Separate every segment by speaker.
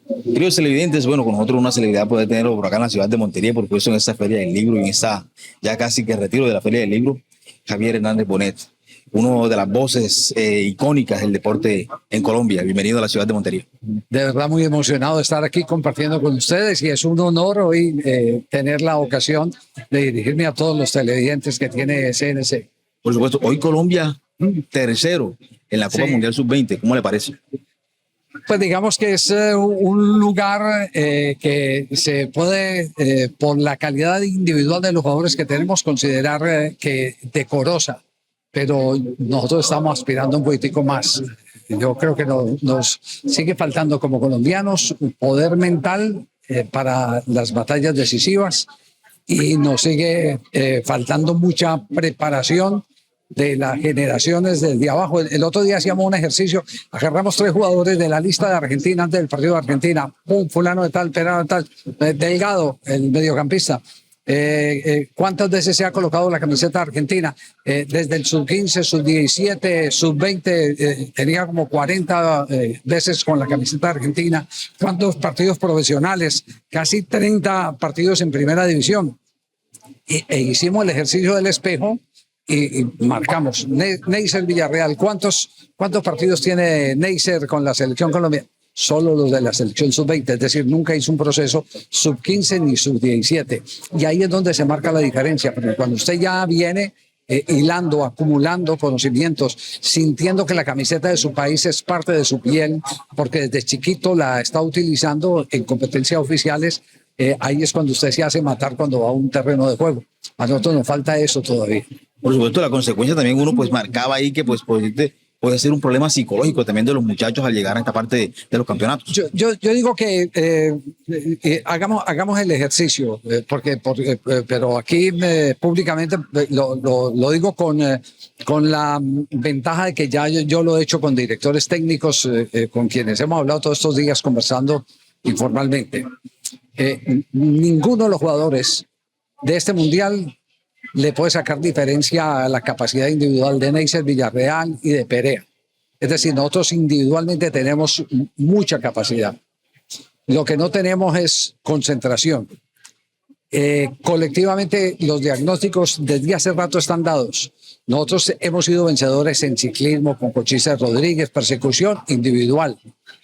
Speaker 1: Queridos televidentes, bueno, con nosotros una celebridad poder tenerlo por acá en la ciudad de Montería, por supuesto en esta Feria del Libro, en esta ya casi que retiro de la Feria del Libro, Javier Hernández Bonet, uno de las voces icónicas del deporte en Colombia. Bienvenido a la ciudad de Montería.
Speaker 2: De verdad muy emocionado de estar aquí compartiendo con ustedes y es un honor hoy tener la ocasión de dirigirme a todos los televidentes que tiene CNC.
Speaker 1: Por supuesto, hoy Colombia tercero en la Copa
Speaker 2: Sí.
Speaker 1: Mundial Sub-20, ¿cómo le parece?
Speaker 2: Pues digamos que es un lugar que se puede, por la calidad individual de los jugadores que tenemos, considerar que decorosa, pero nosotros estamos aspirando un poquitico más. Yo creo que nos sigue faltando como colombianos un poder mental para las batallas decisivas y nos sigue faltando mucha preparación de las generaciones desde abajo. El otro día hacíamos un ejercicio, agarramos 3 jugadores de la lista de Argentina antes del partido de Argentina, fulano de tal, perano de tal, Delgado, el mediocampista. ¿Cuántas veces se ha colocado la camiseta argentina? Desde el sub-15, sub-17, sub-20, tenía como 40 veces con la camiseta argentina. ¿Cuántos partidos profesionales? Casi 30 partidos en primera división. E hicimos el ejercicio del espejo y marcamos. Neisser Villarreal, ¿cuántos partidos tiene Neisser con la selección colombiana? Solo los de la selección sub-20, es decir, nunca hizo un proceso sub-15 ni sub-17. Y ahí es donde se marca la diferencia, porque cuando usted ya viene hilando, acumulando conocimientos, sintiendo que la camiseta de su país es parte de su piel, porque desde chiquito la está utilizando en competencias oficiales, ahí es cuando usted se hace matar cuando va a un terreno de juego. A nosotros nos falta eso todavía.
Speaker 1: Por supuesto, la consecuencia también uno pues marcaba ahí que pues puede ser un problema psicológico también de los muchachos al llegar a esta parte de los campeonatos.
Speaker 2: Yo digo que hagamos el ejercicio, pero aquí públicamente lo digo con la ventaja de que ya yo lo he hecho con directores técnicos con quienes hemos hablado todos estos días conversando informalmente. Ninguno de los jugadores de este mundial le puede sacar diferencia a la capacidad individual de Neisser Villarreal y de Perea. Es decir, nosotros individualmente tenemos mucha capacidad. Lo que no tenemos es concentración. Colectivamente los diagnósticos desde hace rato están dados. Nosotros hemos sido vencedores en ciclismo con Cochise Rodríguez, persecución individual.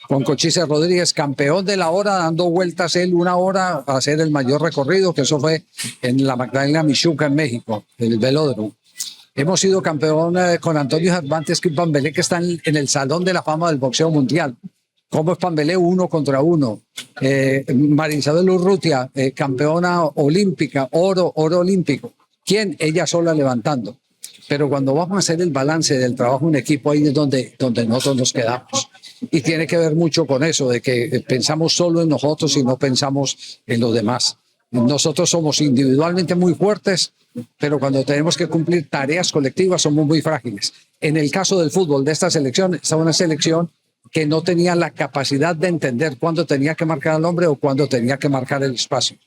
Speaker 2: Con Cochise Rodríguez, campeón de la hora, dando vueltas él 1 hora a hacer el mayor recorrido, que eso fue en la Magdalena Michuca en México, el velódromo. Hemos sido campeón con Antonio Cervantes y Pambelé, que están en el Salón de la Fama del Boxeo Mundial. ¿Cómo es Pambelé 1 contra 1? Marisabel Urrutia, campeona olímpica, oro olímpico. ¿Quién? Ella sola levantando. Pero cuando vamos a hacer el balance del trabajo en equipo, ahí es donde nosotros nos quedamos. Y tiene que ver mucho con eso, de que pensamos solo en nosotros y no pensamos en los demás. Nosotros somos individualmente muy fuertes, pero cuando tenemos que cumplir tareas colectivas somos muy frágiles. En el caso del fútbol de esta selección, está una selección que no tenía la capacidad de entender cuándo tenía que marcar al hombre o cuándo tenía que marcar el espacio.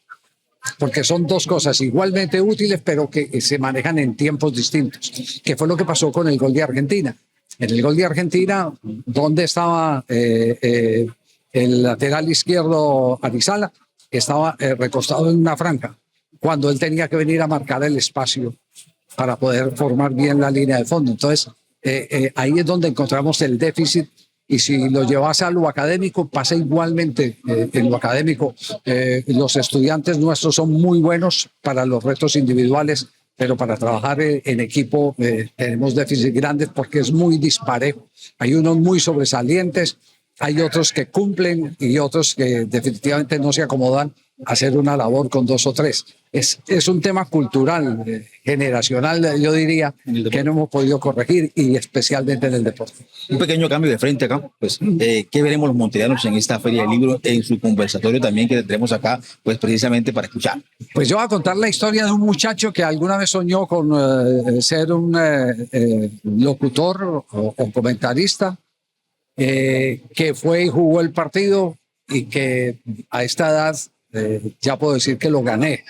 Speaker 2: Porque son 2 cosas igualmente útiles, pero que se manejan en tiempos distintos. Que fue lo que pasó con el gol de Argentina. En el gol de Argentina, ¿dónde estaba el lateral izquierdo Arizala? Estaba recostado en una franja, cuando él tenía que venir a marcar el espacio para poder formar bien la línea de fondo. Entonces, ahí es donde encontramos el déficit. Y si lo llevas a lo académico, pasa igualmente en lo académico. Los estudiantes nuestros son muy buenos para los retos individuales, pero para trabajar en equipo tenemos déficits grandes porque es muy disparejo. Hay unos muy sobresalientes, hay otros que cumplen y otros que definitivamente no se acomodan a hacer una labor con 2 o 3. Es un tema cultural, generacional, yo diría, que no hemos podido corregir y especialmente en el deporte.
Speaker 1: Un pequeño cambio de frente acá, pues, ¿qué veremos los monterianos en esta Feria del Libro, en su conversatorio también que tendremos acá, pues precisamente para escuchar?
Speaker 2: Pues yo voy a contar la historia de un muchacho que alguna vez soñó con ser un locutor o comentarista, que fue y jugó el partido y que a esta edad ya puedo decir que lo gané,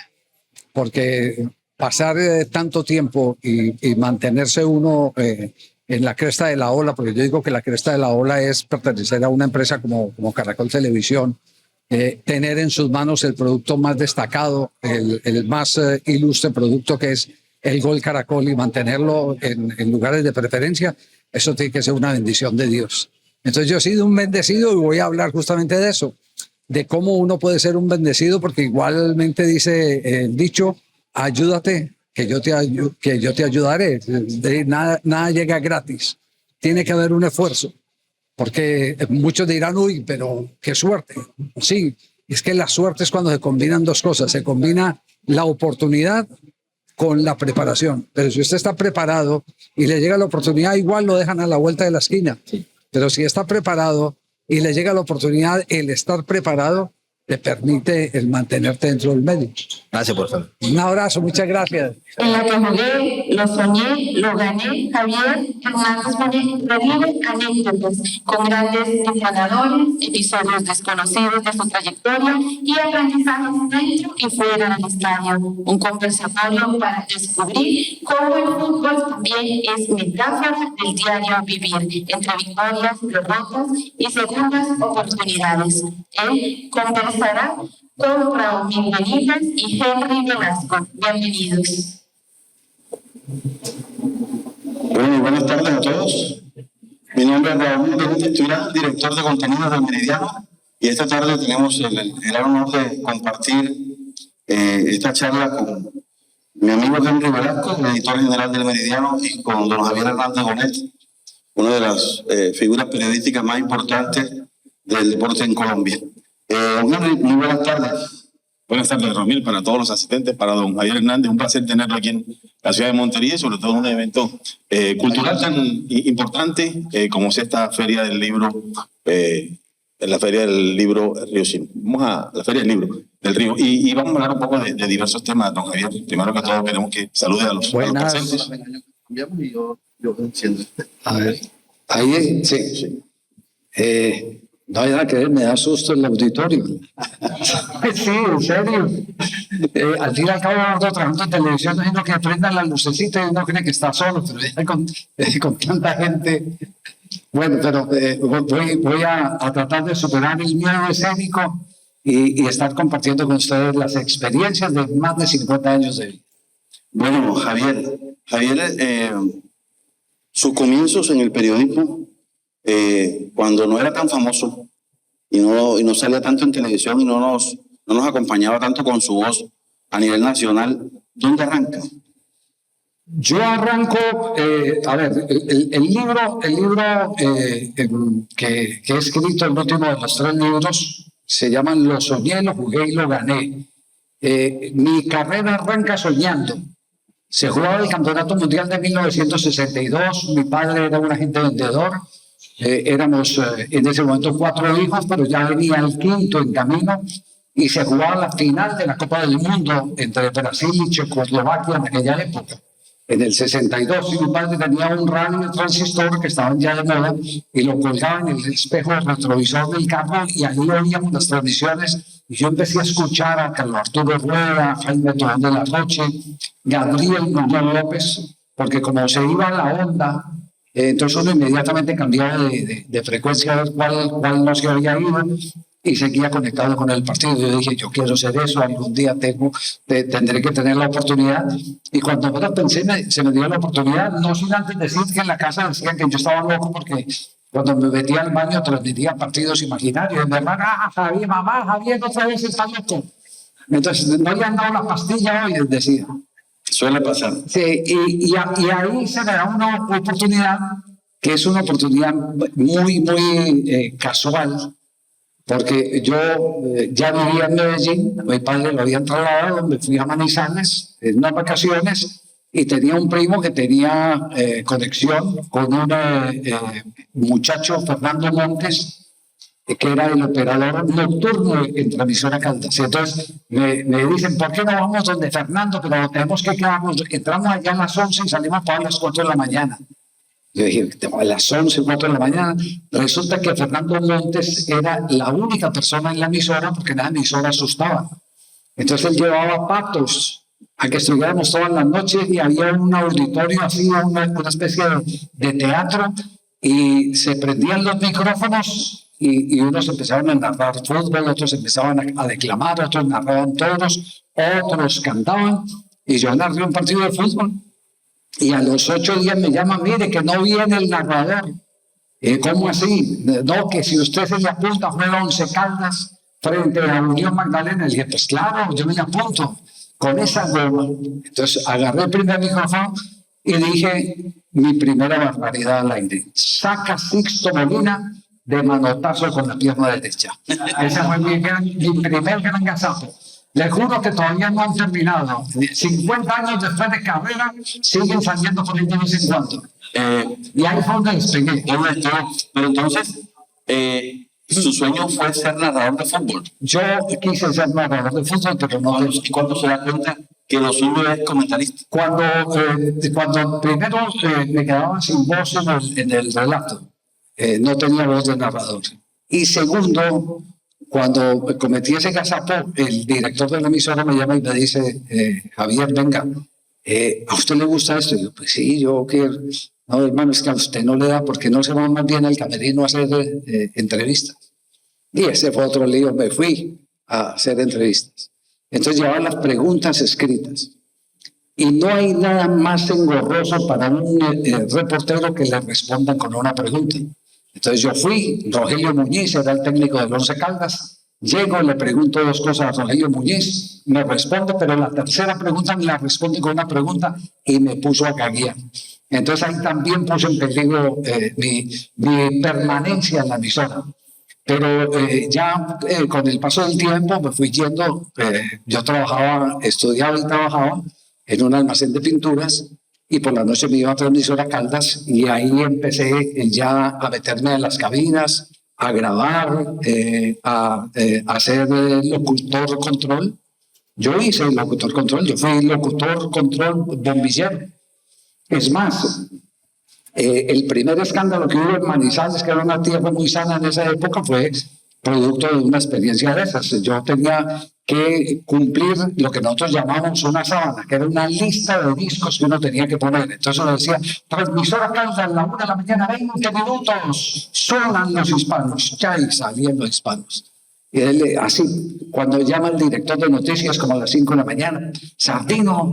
Speaker 2: porque pasar tanto tiempo y mantenerse uno en la cresta de la ola, porque yo digo que la cresta de la ola es pertenecer a una empresa como Caracol Televisión, tener en sus manos el producto más destacado, el más ilustre producto que es el Gol Caracol y mantenerlo en lugares de preferencia, eso tiene que ser una bendición de Dios. Entonces yo he sido un bendecido y voy a hablar justamente de eso, de cómo uno puede ser un bendecido, porque igualmente dice el dicho, ayúdate, que yo te ayudaré. Nada llega gratis, tiene que haber un esfuerzo. Porque muchos dirán, uy, pero qué suerte. Sí, es que la suerte es cuando se combinan dos cosas. Se combina la oportunidad con la preparación. Pero si usted está preparado y le llega la oportunidad, igual lo dejan a la vuelta de la esquina. Sí. Pero si está preparado y le llega la oportunidad, el estar preparado te permite el mantenerte dentro del medio.
Speaker 1: Gracias, por favor.
Speaker 2: Un abrazo, muchas gracias.
Speaker 3: En la que jugué, lo soñé, lo gané, Javier Hernández Bonet revive anécdotas con grandes entrenadores, episodios desconocidos de su trayectoria y aprendizajes dentro y fuera del estadio. Un conversatorio para descubrir cómo el fútbol también es metáfora del diario vivir, entre victorias, derrotas y segundas oportunidades. Él conversará con Raúl Benítez y Henry Velasco. Bienvenidos.
Speaker 4: Bueno, buenas tardes a todos. Mi nombre es Raúl Benítez Turán, director de contenidos del Meridiano, y esta tarde tenemos el gran honor de compartir esta charla con mi amigo Henry Velasco, el editor general del Meridiano, y con don Javier Hernández Bonet, una de las figuras periodísticas más importantes del deporte en Colombia. Henry, muy buenas tardes.
Speaker 5: Buenas tardes, Romil, para todos los asistentes, para don Javier Hernández. Un placer tenerlo aquí en la ciudad de Montería, y sobre todo un evento cultural tan importante como es esta Feria del Libro, la Feria del Libro Río Sin. Vamos a la Feria del Libro del Río y vamos a hablar un poco de diversos temas, don Javier. Primero que todo, queremos que salude a los presentes.
Speaker 2: A ver, ahí sí. No vayan a creer, me da susto el auditorio. Sí, en serio. Al fin y al cabo, nosotros trabajando en televisión, no que prendan las lucecitas y uno cree que está solo, pero ya con tanta gente. Bueno, pero voy a tratar de superar el miedo escénico y estar compartiendo con ustedes las experiencias de más de 50 años de vida.
Speaker 4: Bueno, Javier, sus comienzos en el periodismo, cuando no era tan famoso y no salía tanto en televisión y no nos acompañaba tanto con su voz a nivel nacional, ¿dónde arranca?
Speaker 2: Yo arranco, a ver, el libro que he escrito, el último de los 3 libros, se llaman Lo soñé, lo jugué y lo gané. Mi carrera arranca soñando. Se jugaba el Campeonato Mundial de 1962, mi padre era un agente vendedor. Éramos en ese momento 4 hijos, pero ya venía el 5º en camino y se jugaba la final de la Copa del Mundo entre Brasil y Checoslovaquia en aquella época, en el 62. Y mi padre tenía un radio transistor que estaban ya de moda y lo colgaba en el espejo retrovisor del carro y ahí oíamos las transmisiones. Y yo empecé a escuchar a Carlos Arturo Rueda, Jaime Torón de la Roche, Gabriel Muñoz López, porque como se iba a la onda, entonces uno inmediatamente cambiaba de frecuencia a ver cuál no se había ido y seguía conectado con el partido. Yo dije, yo quiero hacer eso, algún día tendré que tener la oportunidad. Y cuando menos pensé, se me dio la oportunidad, no sin antes decir que en la casa decían que yo estaba loco porque cuando me metía al baño transmitía partidos imaginarios. Mi hermana, Javier, mamá, Javier, otra vez está loco. Entonces, no le han dado la pastilla hoy, decía.
Speaker 4: Suele pasar.
Speaker 2: Sí, y ahí se me da una oportunidad que es una oportunidad muy casual, porque yo ya vivía en Medellín, mi padre lo habían trasladado, me fui a Manizales en unas vacaciones y tenía un primo que tenía conexión con un muchacho, Fernando Montes, que era el operador nocturno en Transmisora Caldas. Entonces me dicen, ¿por qué no vamos donde Fernando? Pero tenemos que quedarnos, entramos allá a las 11 y salimos para las 4 de la mañana. Yo dije, a las 11, 4 de la mañana. Resulta que Fernando Montes era la única persona en la emisora porque la emisora asustaba. Entonces él llevaba patos a que estuviéramos todas las noches y había un auditorio así, una especie de teatro, y se prendían los micrófonos y unos empezaban a narrar fútbol, otros empezaban a declamar, otros narraban toros, otros cantaban, y yo narré un partido de fútbol. Y a los 8 días me llaman, mire, que no viene el narrador. ¿Cómo así? No, que si usted se le apunta, juega 11 Caldas frente a Unión Magdalena. Le dije, pues claro, yo me apunto con esa goma. Entonces agarré el primer micrófono y dije mi primera barbaridad al aire. Saca Sixto Molina de manotazo con la pierna derecha. Ese fue mi primer gran gazapo. Les juro que todavía no han terminado. 50 años después de carrera, siguen saliendo con ellos de vez en cuando. Y ahí fue donde despegué.
Speaker 4: Pero entonces, su sueño fue ser narrador de fútbol.
Speaker 2: Yo quise ser narrador de fútbol, pero no.
Speaker 4: ¿Y cuándo se da cuenta que lo suyo es comentarista?
Speaker 2: Cuando primero me quedaba sin voz en el relato, no tenía voz de narrador. Y segundo, cuando cometí ese gazapo, el director de la emisora me llama y me dice, Javier, venga, ¿a usted le gusta esto? Y yo, pues sí, yo quiero. No, hermano, es que a usted no le da, porque no se va más bien al camerino a hacer entrevistas. Y ese fue otro lío, me fui a hacer entrevistas. Entonces llevaba las preguntas escritas. Y no hay nada más engorroso para un reportero que le respondan con una pregunta. Entonces yo fui, Rogelio Muñiz era el técnico del Once Caldas, llego, le pregunto 2 cosas a Rogelio Muñiz, me responde, pero la tercera pregunta me la responde con una pregunta y me puso a caguear. Entonces ahí también puse en peligro mi permanencia en la emisora. Pero ya con el paso del tiempo me fui yendo, yo estudiaba y trabajaba en un almacén de pinturas, y por la noche me iba a transmisora Caldas, y ahí empecé ya a meterme en las cabinas, a grabar, a hacer locutor control. Yo hice locutor control, yo fui locutor control bombillero. Es más, el primer escándalo que hubo en Manizales, que era una tierra muy sana en esa época, fue producto de una experiencia de esas. Yo tenía que cumplir lo que nosotros llamamos una sábana, que era una lista de discos que uno tenía que poner. Entonces uno decía, transmisora Caldas a la 1 de la mañana, 20 minutos, suenan los hispanos. Ya ahí salían los hispanos. Y él, así, cuando llama el director de noticias, como a las 5 de la mañana, Sardino,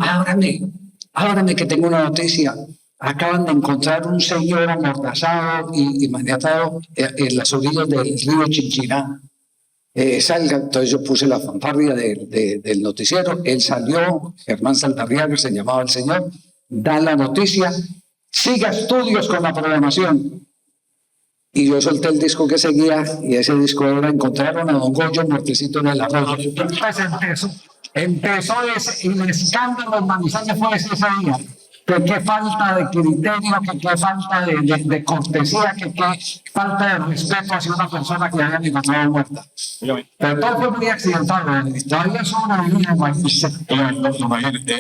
Speaker 2: ábrame que tengo una noticia. Acaban de encontrar un señor amordazado y maniatado en las orillas del río Chinchiná. Salga, entonces yo puse la fanfarria del noticiero, él salió, Germán Saldarriaga se llamaba el señor, da la noticia, siga estudios con la programación. Y yo solté el disco que seguía, y ese disco era Encontraron a Don Goyo muertecito en el arroyo. Entonces empezó y el escándalo en Manizales fue ese día. Que qué falta de criterio, que qué falta de cortesía, que qué falta de respeto hacia una persona que habían encontrado muerta. Pero todo fue muy accidentado, todavía sobrevivía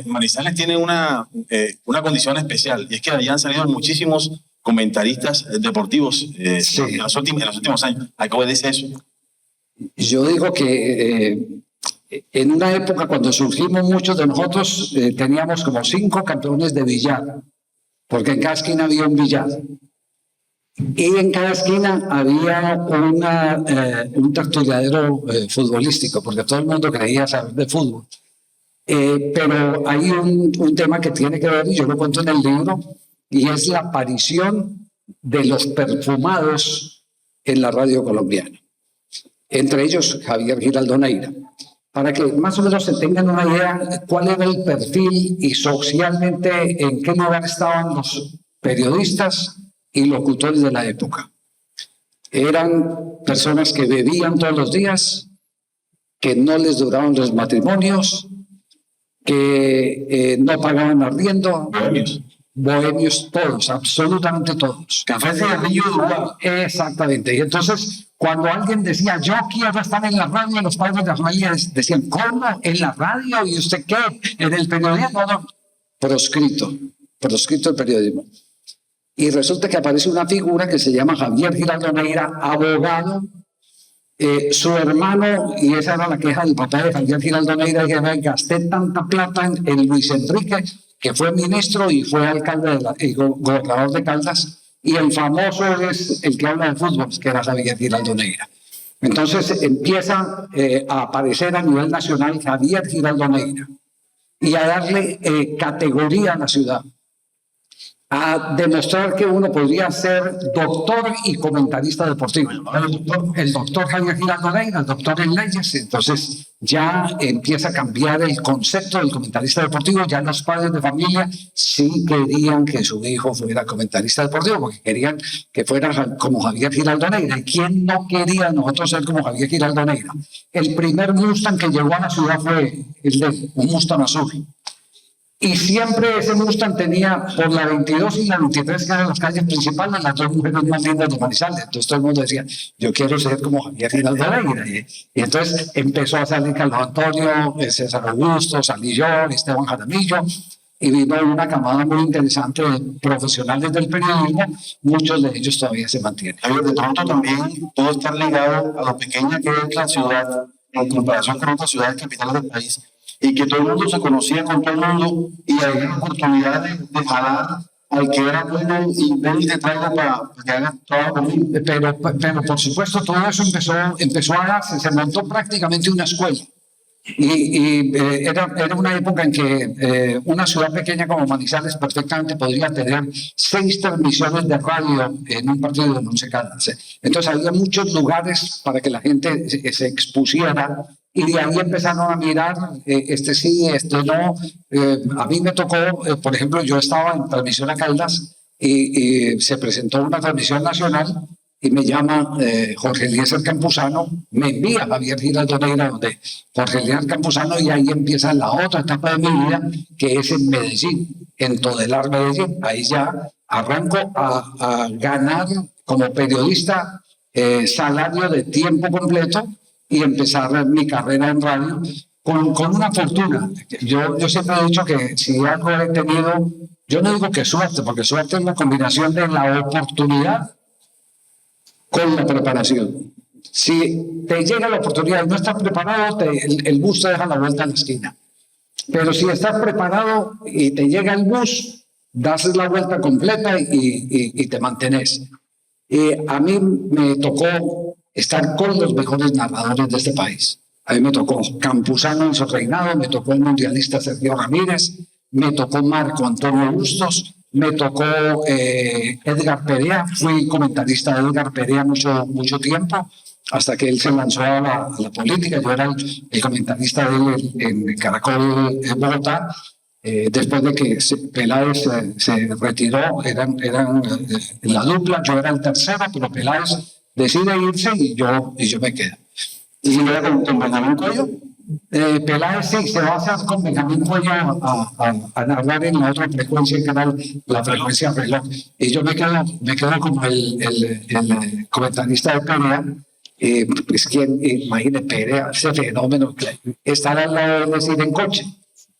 Speaker 5: Manizales tiene una condición especial, y es que allá han salido muchísimos comentaristas deportivos
Speaker 2: Sí.
Speaker 5: en los últimos años. ¿A qué obedece eso?
Speaker 2: Yo digo que en una época cuando surgimos muchos de nosotros teníamos como 5 campeones de billar, porque en cada esquina había un billar. Y en cada esquina había un tertuliadero futbolístico, porque todo el mundo creía saber de fútbol. Pero hay un tema que tiene que ver, y yo lo cuento en el libro, y es la aparición de los perfumados en la radio colombiana. Entre ellos Javier Giraldo Neira. Para que más o menos se tengan una idea cuál era el perfil y socialmente en qué lugar estaban los periodistas y locutores de la época. Eran personas que bebían todos los días, que no les duraban los matrimonios, que no pagaban arriendo. Bohemios todos, absolutamente todos.
Speaker 4: Café de Río Uruguay.
Speaker 2: Exactamente. Y entonces, cuando alguien decía, yo quiero estar en la radio, los padres de la familia decían, ¿cómo? ¿En la radio? ¿Y usted qué? ¿En el periodismo? No. Proscrito el periodismo. Y resulta que aparece una figura que se llama Javier Giraldo Neira, abogado. Su hermano, y esa era la queja del papá de Javier Giraldo Neira, que gasté tanta plata en Luis Enrique, que fue ministro y fue alcalde y gobernador de Caldas, y el famoso es el que habla de fútbol, que era Javier Giraldo Neira. Entonces empieza a aparecer a nivel nacional Javier Giraldo Neira y a darle categoría a la ciudad, a demostrar que uno podría ser doctor y comentarista deportivo. El doctor Javier Giraldo Neira, el doctor en leyes, entonces ya empieza a cambiar el concepto del comentarista deportivo. Ya los padres de familia sí querían que su hijo fuera comentarista deportivo, porque querían que fuera como Javier Giraldo Neira. ¿Y quién no quería nosotros ser como Javier Giraldo Neira? El primer Mustang que llegó a la ciudad fue un Mustang azul. Y siempre ese Mustang tenía por la 22 y la 23, que eran las calles principales, las dos mujeres más lindas de Manizales. Entonces todo el mundo decía, yo quiero ser como Javier Giraldo Neira. Y entonces empezó a salir Carlos Antonio, César Augusto, salí yo, Esteban Jaramillo, y vino una camada muy interesante de profesionales del periodismo. Muchos de ellos todavía se mantienen.
Speaker 4: De pronto también todo está ligado a lo pequeña que es la ciudad en comparación con otras ciudades capitales del país, y que todo el mundo se conocía con todo el mundo y había oportunidades de jalar al que era bueno y ven y te traigo para que haga trabajo conmigo.
Speaker 2: Pero por supuesto todo eso empezó a darse, se montó prácticamente una escuela. Era una época en que una ciudad pequeña como Manizales perfectamente podría tener 6 transmisiones de radio en un partido de Once Caldas. Entonces había muchos lugares para que la gente se expusiera, y de ahí empezaron a mirar, este sí, este no. A mí me tocó, por ejemplo, yo estaba en transmisión a Caldas y se presentó una transmisión nacional y me llama Jorge Eliezer Campuzano, me envía a Javier Giraldo Neira donde Jorge Eliezer Campuzano, y ahí empieza la otra etapa de mi vida, que es en Medellín, en Todelar, Medellín. Ahí ya arranco a ganar como periodista salario de tiempo completo y empezar mi carrera en radio con una fortuna. Yo siempre he dicho que si algo he tenido, yo no digo que suerte, porque suerte es la combinación de la oportunidad con la preparación. Si te llega la oportunidad y no estás preparado, el bus te deja la vuelta a la esquina. Pero si estás preparado y te llega el bus, das la vuelta completa y te mantienes. A mí me tocó estar con los mejores narradores de este país. A mí me tocó Campuzano en su reinado, me tocó el mundialista Sergio Ramírez, me tocó Marco Antonio Bustos, me tocó Edgar Perea. Fui comentarista de Edgar Perea mucho tiempo, hasta que él se lanzó a la política. Yo era el comentarista de él en Caracol, en Bogotá. Después de que Peláez se retiró, eran la dupla, yo era el tercero, pero Peláez decide irse y yo me quedo.
Speaker 4: ¿Y si queda con Benjamín Cuello?
Speaker 2: Peláez sí, se va a hacer con Benjamín Cuello a narrar en la otra frecuencia, que era la frecuencia reloj. Y yo me quedo como el comentarista de Perea. Es quien, imagínate, Perea, ese fenómeno, estar al lado de decir en coche.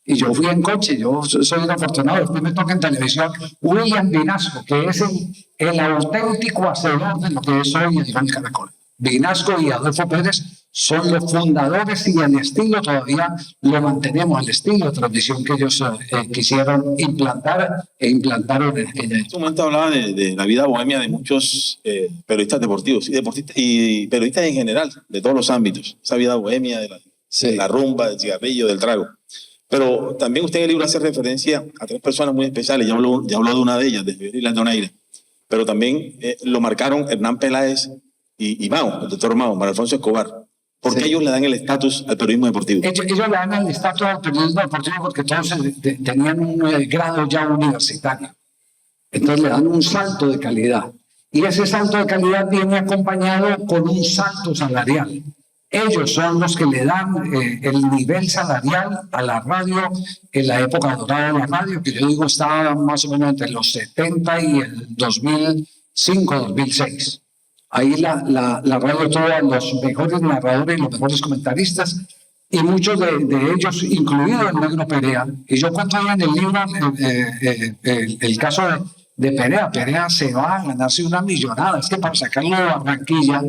Speaker 2: Y yo fui en coche, yo soy un afortunado. Después me toca en televisión William Vinasco, que es el auténtico hacedor de lo que es hoy el Caracol. Vinasco y Adolfo Pérez son los fundadores, y el estilo todavía lo mantenemos, el estilo de transmisión que ellos quisieron implantar en
Speaker 5: En este momento hablaba de la vida bohemia de muchos periodistas deportivos y periodistas en general, de todos los ámbitos. Esa vida bohemia de la rumba, del cigarrillo, del trago. Pero también usted en el libro hace referencia a 3 personas muy especiales. Ya habló de una de ellas, de Javier Giraldo Neira. Pero también lo marcaron Hernán Peláez y Mao, el doctor Mao, Manuel Alfonso Escobar. ¿Por qué ellos le dan el estatus al periodismo deportivo?
Speaker 2: Ellos le dan el estatus al periodismo deportivo porque todos tenían un grado ya universitario. Entonces le dan un salto de calidad. Y ese salto de calidad viene acompañado con un salto salarial. Ellos son los que le dan el nivel salarial a la radio en la época dorada de la radio, que yo digo estaba más o menos entre los 70 y el 2005-2006. Ahí la radio tuvo a los mejores narradores y los mejores comentaristas, y muchos de ellos, incluido el Negro Perea. Y yo cuento ahí en el libro el caso de Perea. Perea se va a ganarse una millonada. Es que para sacarlo de Barranquilla,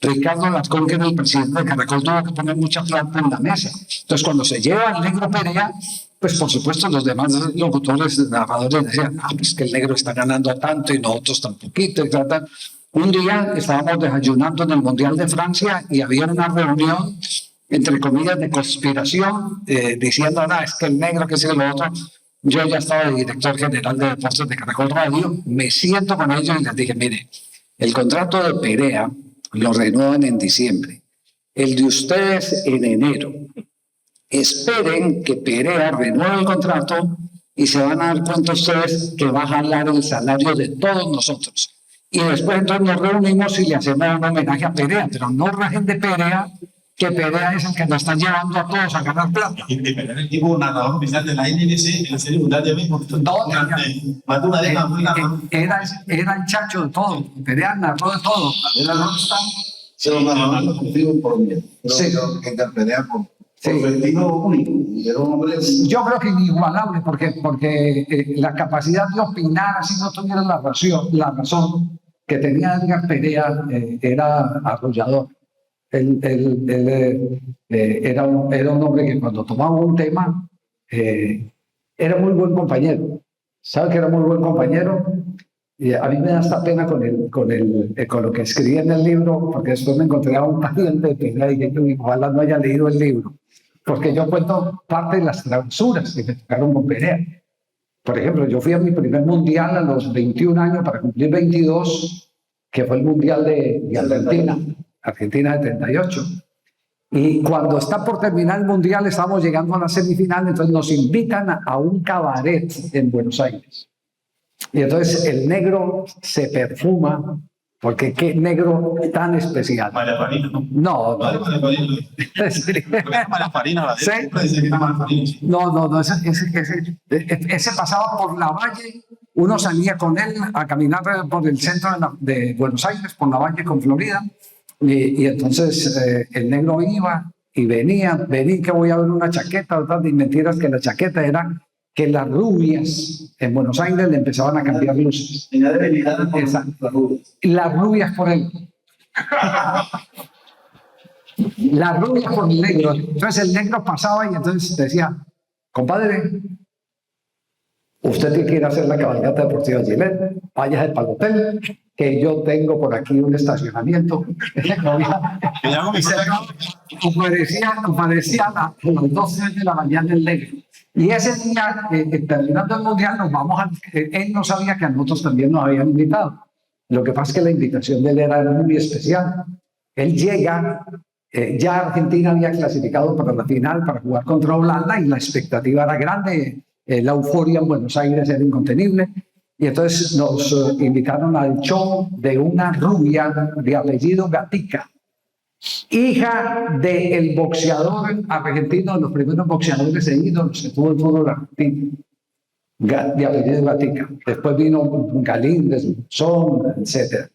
Speaker 2: Ricardo Alarcón, que era el presidente de Caracol, tuvo que poner mucha plata en la mesa. Entonces, cuando se lleva al Negro Perea, pues por supuesto los demás locutores, narradores decían, pues que el negro está ganando tanto y nosotros tan poquito y tal. Un día estábamos desayunando en el Mundial de Francia y había una reunión, entre comillas, de conspiración, diciendo, es que el negro, que es el otro. Yo ya estaba de director general de deportes de Caracol Radio, me siento con ellos y les dije, mire, el contrato de Perea lo renuevan en diciembre, el de ustedes en enero. Esperen que Perea renueve el contrato y se van a dar cuenta ustedes que va a jalar el salario de todos nosotros. Y después entonces nos reunimos y le hacemos un homenaje a Perea, pero no rajen de Perea, que Perea es el que nos está llevando a todos a ganar plata.
Speaker 5: Y Perea era el tipo narrador oficial de la NBC en la serie mundial de béisbol. Más de una década.
Speaker 2: Era el chacho de todo, Perea narró de todo.
Speaker 4: Era se lo narrador contigo en Colombia.
Speaker 2: Sí.
Speaker 4: Que Perea por su estilo único. Era un hombre...
Speaker 2: Yo creo que inigualable, porque la capacidad de opinar, así no tuviera la razón que tenía Edgar Perea, era arrollador. Él era un hombre que cuando tomaba un tema era muy buen compañero. ¿Sabe que era muy buen compañero? Y a mí me da esta pena con lo que escribí en el libro, porque después me encontré a un pariente de Perea y que ojalá no haya leído el libro, porque yo cuento parte de las travesuras que me tocaron con Perea. Por ejemplo, yo fui a mi primer mundial a los 21 años para cumplir 22, que fue el mundial de Argentina de 38. Y cuando está por terminar el mundial, estamos llegando a la semifinal, entonces nos invitan a un cabaret en Buenos Aires. Y entonces el negro se perfuma, porque qué negro tan especial.
Speaker 5: María Farina, ¿no?
Speaker 2: No,
Speaker 5: María Farina.
Speaker 2: ¿Sí? No, ese pasaba por la Valle, uno salía con él a caminar por el centro de Buenos Aires, por la Valle con Florida, y entonces el negro iba y venía que voy a ver una chaqueta, y mentiras que la chaqueta era que las rubias en Buenos Aires le empezaban a cambiar luces. Las rubias por él. Las rubias por el negro. Entonces el negro pasaba y entonces decía, compadre, usted que quiere hacer la cabalgata deportiva Gillette, váyase para el hotel, que yo tengo por aquí un estacionamiento. Aparecía a las 12 de la mañana el negro. Y ese día, terminando el mundial, él no sabía que a nosotros también nos habían invitado. Lo que pasa es que la invitación de él era muy especial. Él llega, ya Argentina había clasificado para la final para jugar contra Holanda y la expectativa era grande. La euforia en Buenos Aires era incontenible. Y entonces nos invitaron al show de una rubia de apellido Gatica, hija del boxeador argentino, de los primeros boxeadores de ídolos que tuvo el fútbol argentino, de apellido Gatica. Después vino Galíndez, Son, etc.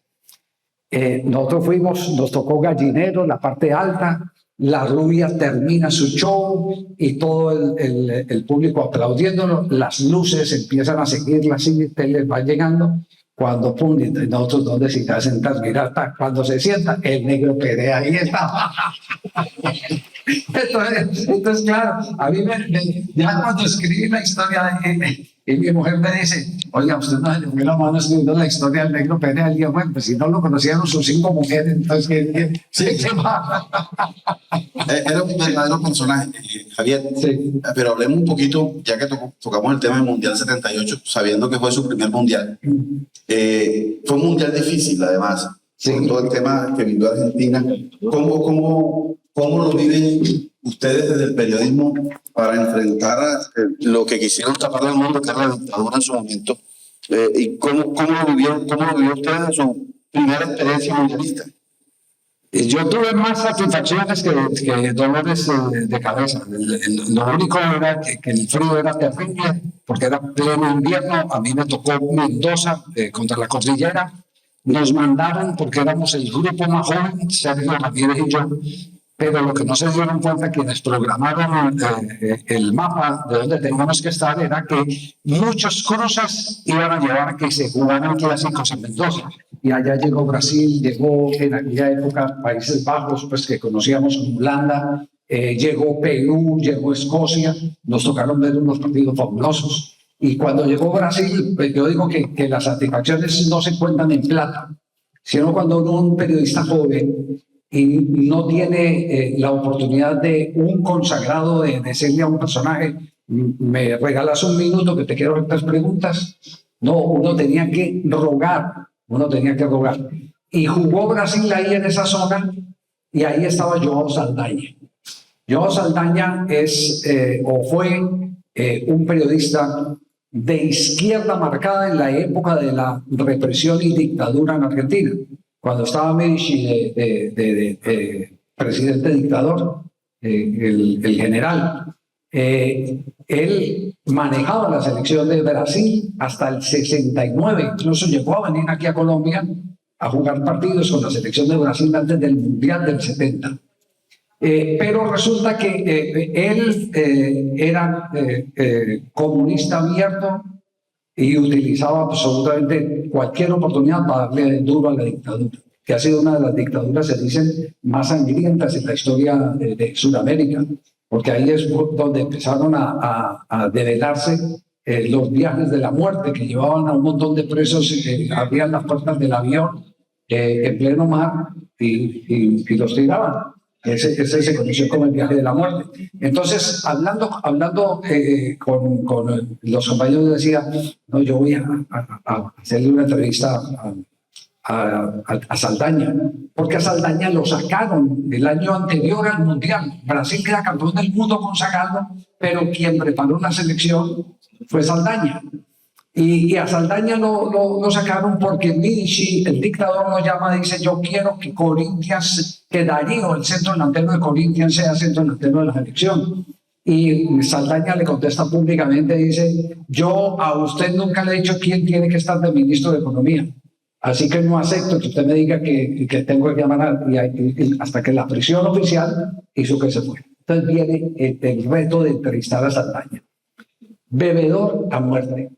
Speaker 2: Nosotros fuimos, nos tocó Gallinero, la parte alta. La rubia termina su show y todo el público aplaudiéndolo, las luces empiezan a seguirla así, les va llegando, cuando pum, y nosotros donde se irá a sentar, mira, cuando se sienta, el negro Perea ahí está. Entonces, claro, a mí ya cuando escribí la historia y mi mujer me dice, oiga, usted no se le fue la mano escribiendo la historia del negro Perea. Y yo, bueno, pues si no lo conocieron sus 5 mujeres, entonces ¿qué va?
Speaker 4: Era un verdadero personaje, Javier. Sí. Pero hablemos un poquito, ya que tocamos el tema del Mundial 78, sabiendo que fue su primer Mundial. Fue un Mundial difícil, además. Sí. Con todo el tema que vivió Argentina. ¿Cómo lo viven ustedes desde el periodismo para enfrentar lo que quisieron tapar del mundo, que era la dictadura en su momento? ¿Y cómo lo vivió ustedes en su primera experiencia mundialista?
Speaker 2: Yo tuve más satisfacciones que dolores de cabeza. Lo único era que el frío era terrible, porque era pleno invierno. A mí me tocó Mendoza contra la cordillera. Nos mandaron, porque éramos el grupo más joven, Sergio Ramírez y yo, pero lo que no se dieron cuenta quienes programaron el mapa de donde teníamos que estar era que muchos cruces iban a llevar a que se jugaran clásicos en Mendoza. Y allá llegó Brasil, llegó en aquella época Países Bajos, pues que conocíamos como Holanda, llegó Perú, llegó Escocia, nos tocaron ver unos partidos fabulosos. Y cuando llegó Brasil, pues yo digo que las satisfacciones no se cuentan en plata, sino cuando uno es un periodista joven y no tiene la oportunidad de un consagrado de decirle a un personaje, me regalas un minuto que te quiero hacer 3 preguntas. No, uno tenía que rogar. Y jugó Brasil ahí en esa zona y ahí estaba João Saldanha. João Saldanha fue un periodista de izquierda marcada en la época de la represión y dictadura en Argentina. Cuando estaba Medici de presidente dictador, el general, él manejaba la selección de Brasil hasta el 69, incluso llegó a venir aquí a Colombia a jugar partidos con la selección de Brasil antes del Mundial del 70. Pero resulta que él era comunista abierto y utilizaba absolutamente cualquier oportunidad para darle duro a la dictadura, que ha sido una de las dictaduras, se dicen, más sangrientas en la historia de Sudamérica, porque ahí es donde empezaron a develarse los viajes de la muerte, que llevaban a un montón de presos, abrían las puertas del avión en pleno mar y los tiraban. Ese se conoció como el viaje de la muerte. Entonces, hablando con los compañeros, decía, no, yo voy a hacerle una entrevista a Saldaña, porque a Saldaña lo sacaron el año anterior al Mundial. Brasil queda campeón del mundo con sacarlo, pero quien preparó la selección fue Saldaña. Y a Saldaña lo sacaron porque Medici, el dictador, lo llama y dice, yo quiero que Corinthians, que Darío, el centro delantero de Corinthians, sea centro delantero de la selección. Y Saldaña le contesta públicamente, dice, yo a usted nunca le he dicho quién tiene que estar de ministro de Economía. Así que no acepto que usted me diga que tengo que llamar hasta que la prisión oficial hizo que se fue. Entonces viene el reto de entrevistar a Saldaña. Bebedor a muerte.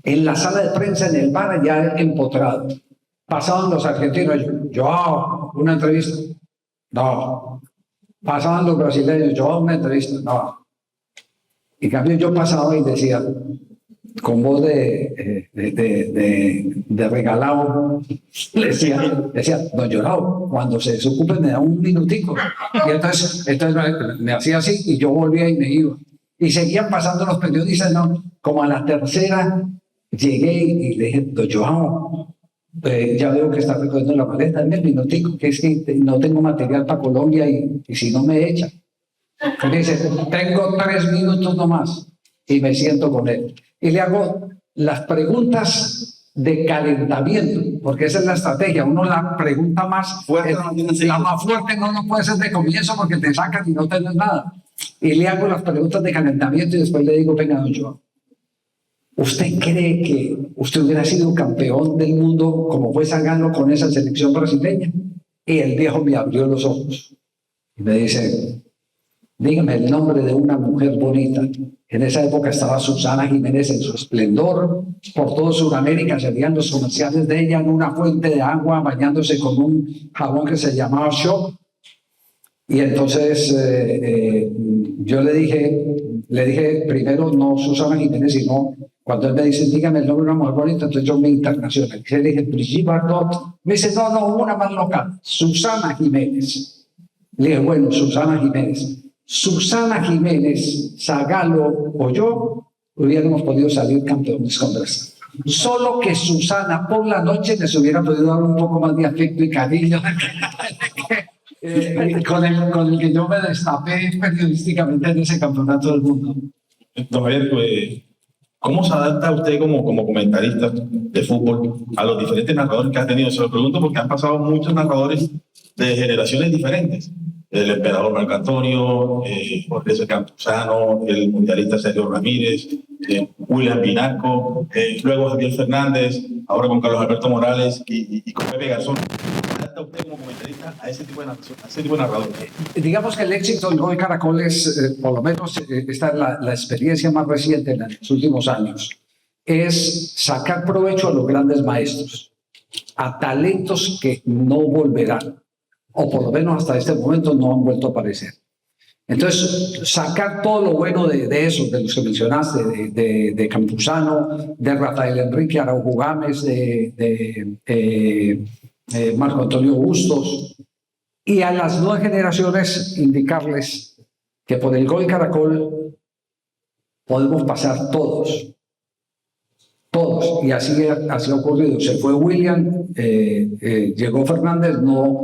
Speaker 2: En la sala de prensa, en el bar, ya empotrado. Pasaban los argentinos, yo, una entrevista. No. Pasaban los brasileños, yo, una entrevista. No. En cambio, yo pasaba y decía, con voz de regalado, decía, don Llorao, cuando se desocupe me da un minutico. Y entonces me hacía así y yo volvía y me iba. Y seguían pasando los periodistas, ¿no? Como a la tercera llegué y le dije, don Joao, ya veo que está recogiendo la maleta, dame el minutico, que es que no tengo material para Colombia y si no me echan. Me dice, tengo 3 minutos nomás, y me siento con él. Y le hago las preguntas de calentamiento, porque esa es la estrategia. Uno la pregunta más fuerte, la más fuerte no puede ser de comienzo porque te sacan y no tienes nada. Y le hago las preguntas de calentamiento y después le digo, venga, don Joao, ¿usted cree que usted hubiera sido campeón del mundo como fue Zagallo con esa selección brasileña? Y el viejo me abrió los ojos y me dice, dígame el nombre de una mujer bonita. En esa época estaba Susana Jiménez en su esplendor. Por todo Sudamérica se veían los comerciales de ella en una fuente de agua bañándose con un jabón que se llamaba Shock. Y entonces yo le dije primero no Susana Jiménez, sino cuando él me dice, dígame el nombre de una mujer bonita, entonces yo me internacionalicé, le dije, Brigitte Bardot. Me dice, no, una más local, Susana Jiménez. Le dije, bueno, Susana Jiménez. Susana Jiménez, Zagallo o yo hubiéramos podido salir campeones con Brasil. Solo que Susana por la noche les hubiera podido dar un poco más de afecto y cariño con el que yo me destapé periodísticamente en ese campeonato del mundo.
Speaker 5: Don Javier, ¿cómo se adapta usted como comentarista de fútbol a los diferentes narradores que ha tenido? Se lo pregunto porque han pasado muchos narradores de generaciones diferentes. El emperador Marco Antonio, Jorge Campuzano, el mundialista Sergio Ramírez, William Vinasco, luego Javier Fernández, ahora con Carlos Alberto Morales y con Pepe Garzón. ¿Cómo adapta usted como comentarista a ese tipo de narrador?
Speaker 2: Digamos que el éxito del Gol Caracol es, por lo menos esta es la experiencia más reciente en los últimos años, es sacar provecho a los grandes maestros, a talentos que no volverán, o por lo menos hasta este momento no han vuelto a aparecer. Entonces, sacar todo lo bueno de eso, de los que mencionaste, de Campuzano, de Rafael Enrique Araujo Gámez, de Marco Antonio Bustos, y a las nuevas generaciones indicarles que por el Gol Caracol podemos pasar todos, y así ha ocurrido. Se fue William, llegó Fernández, no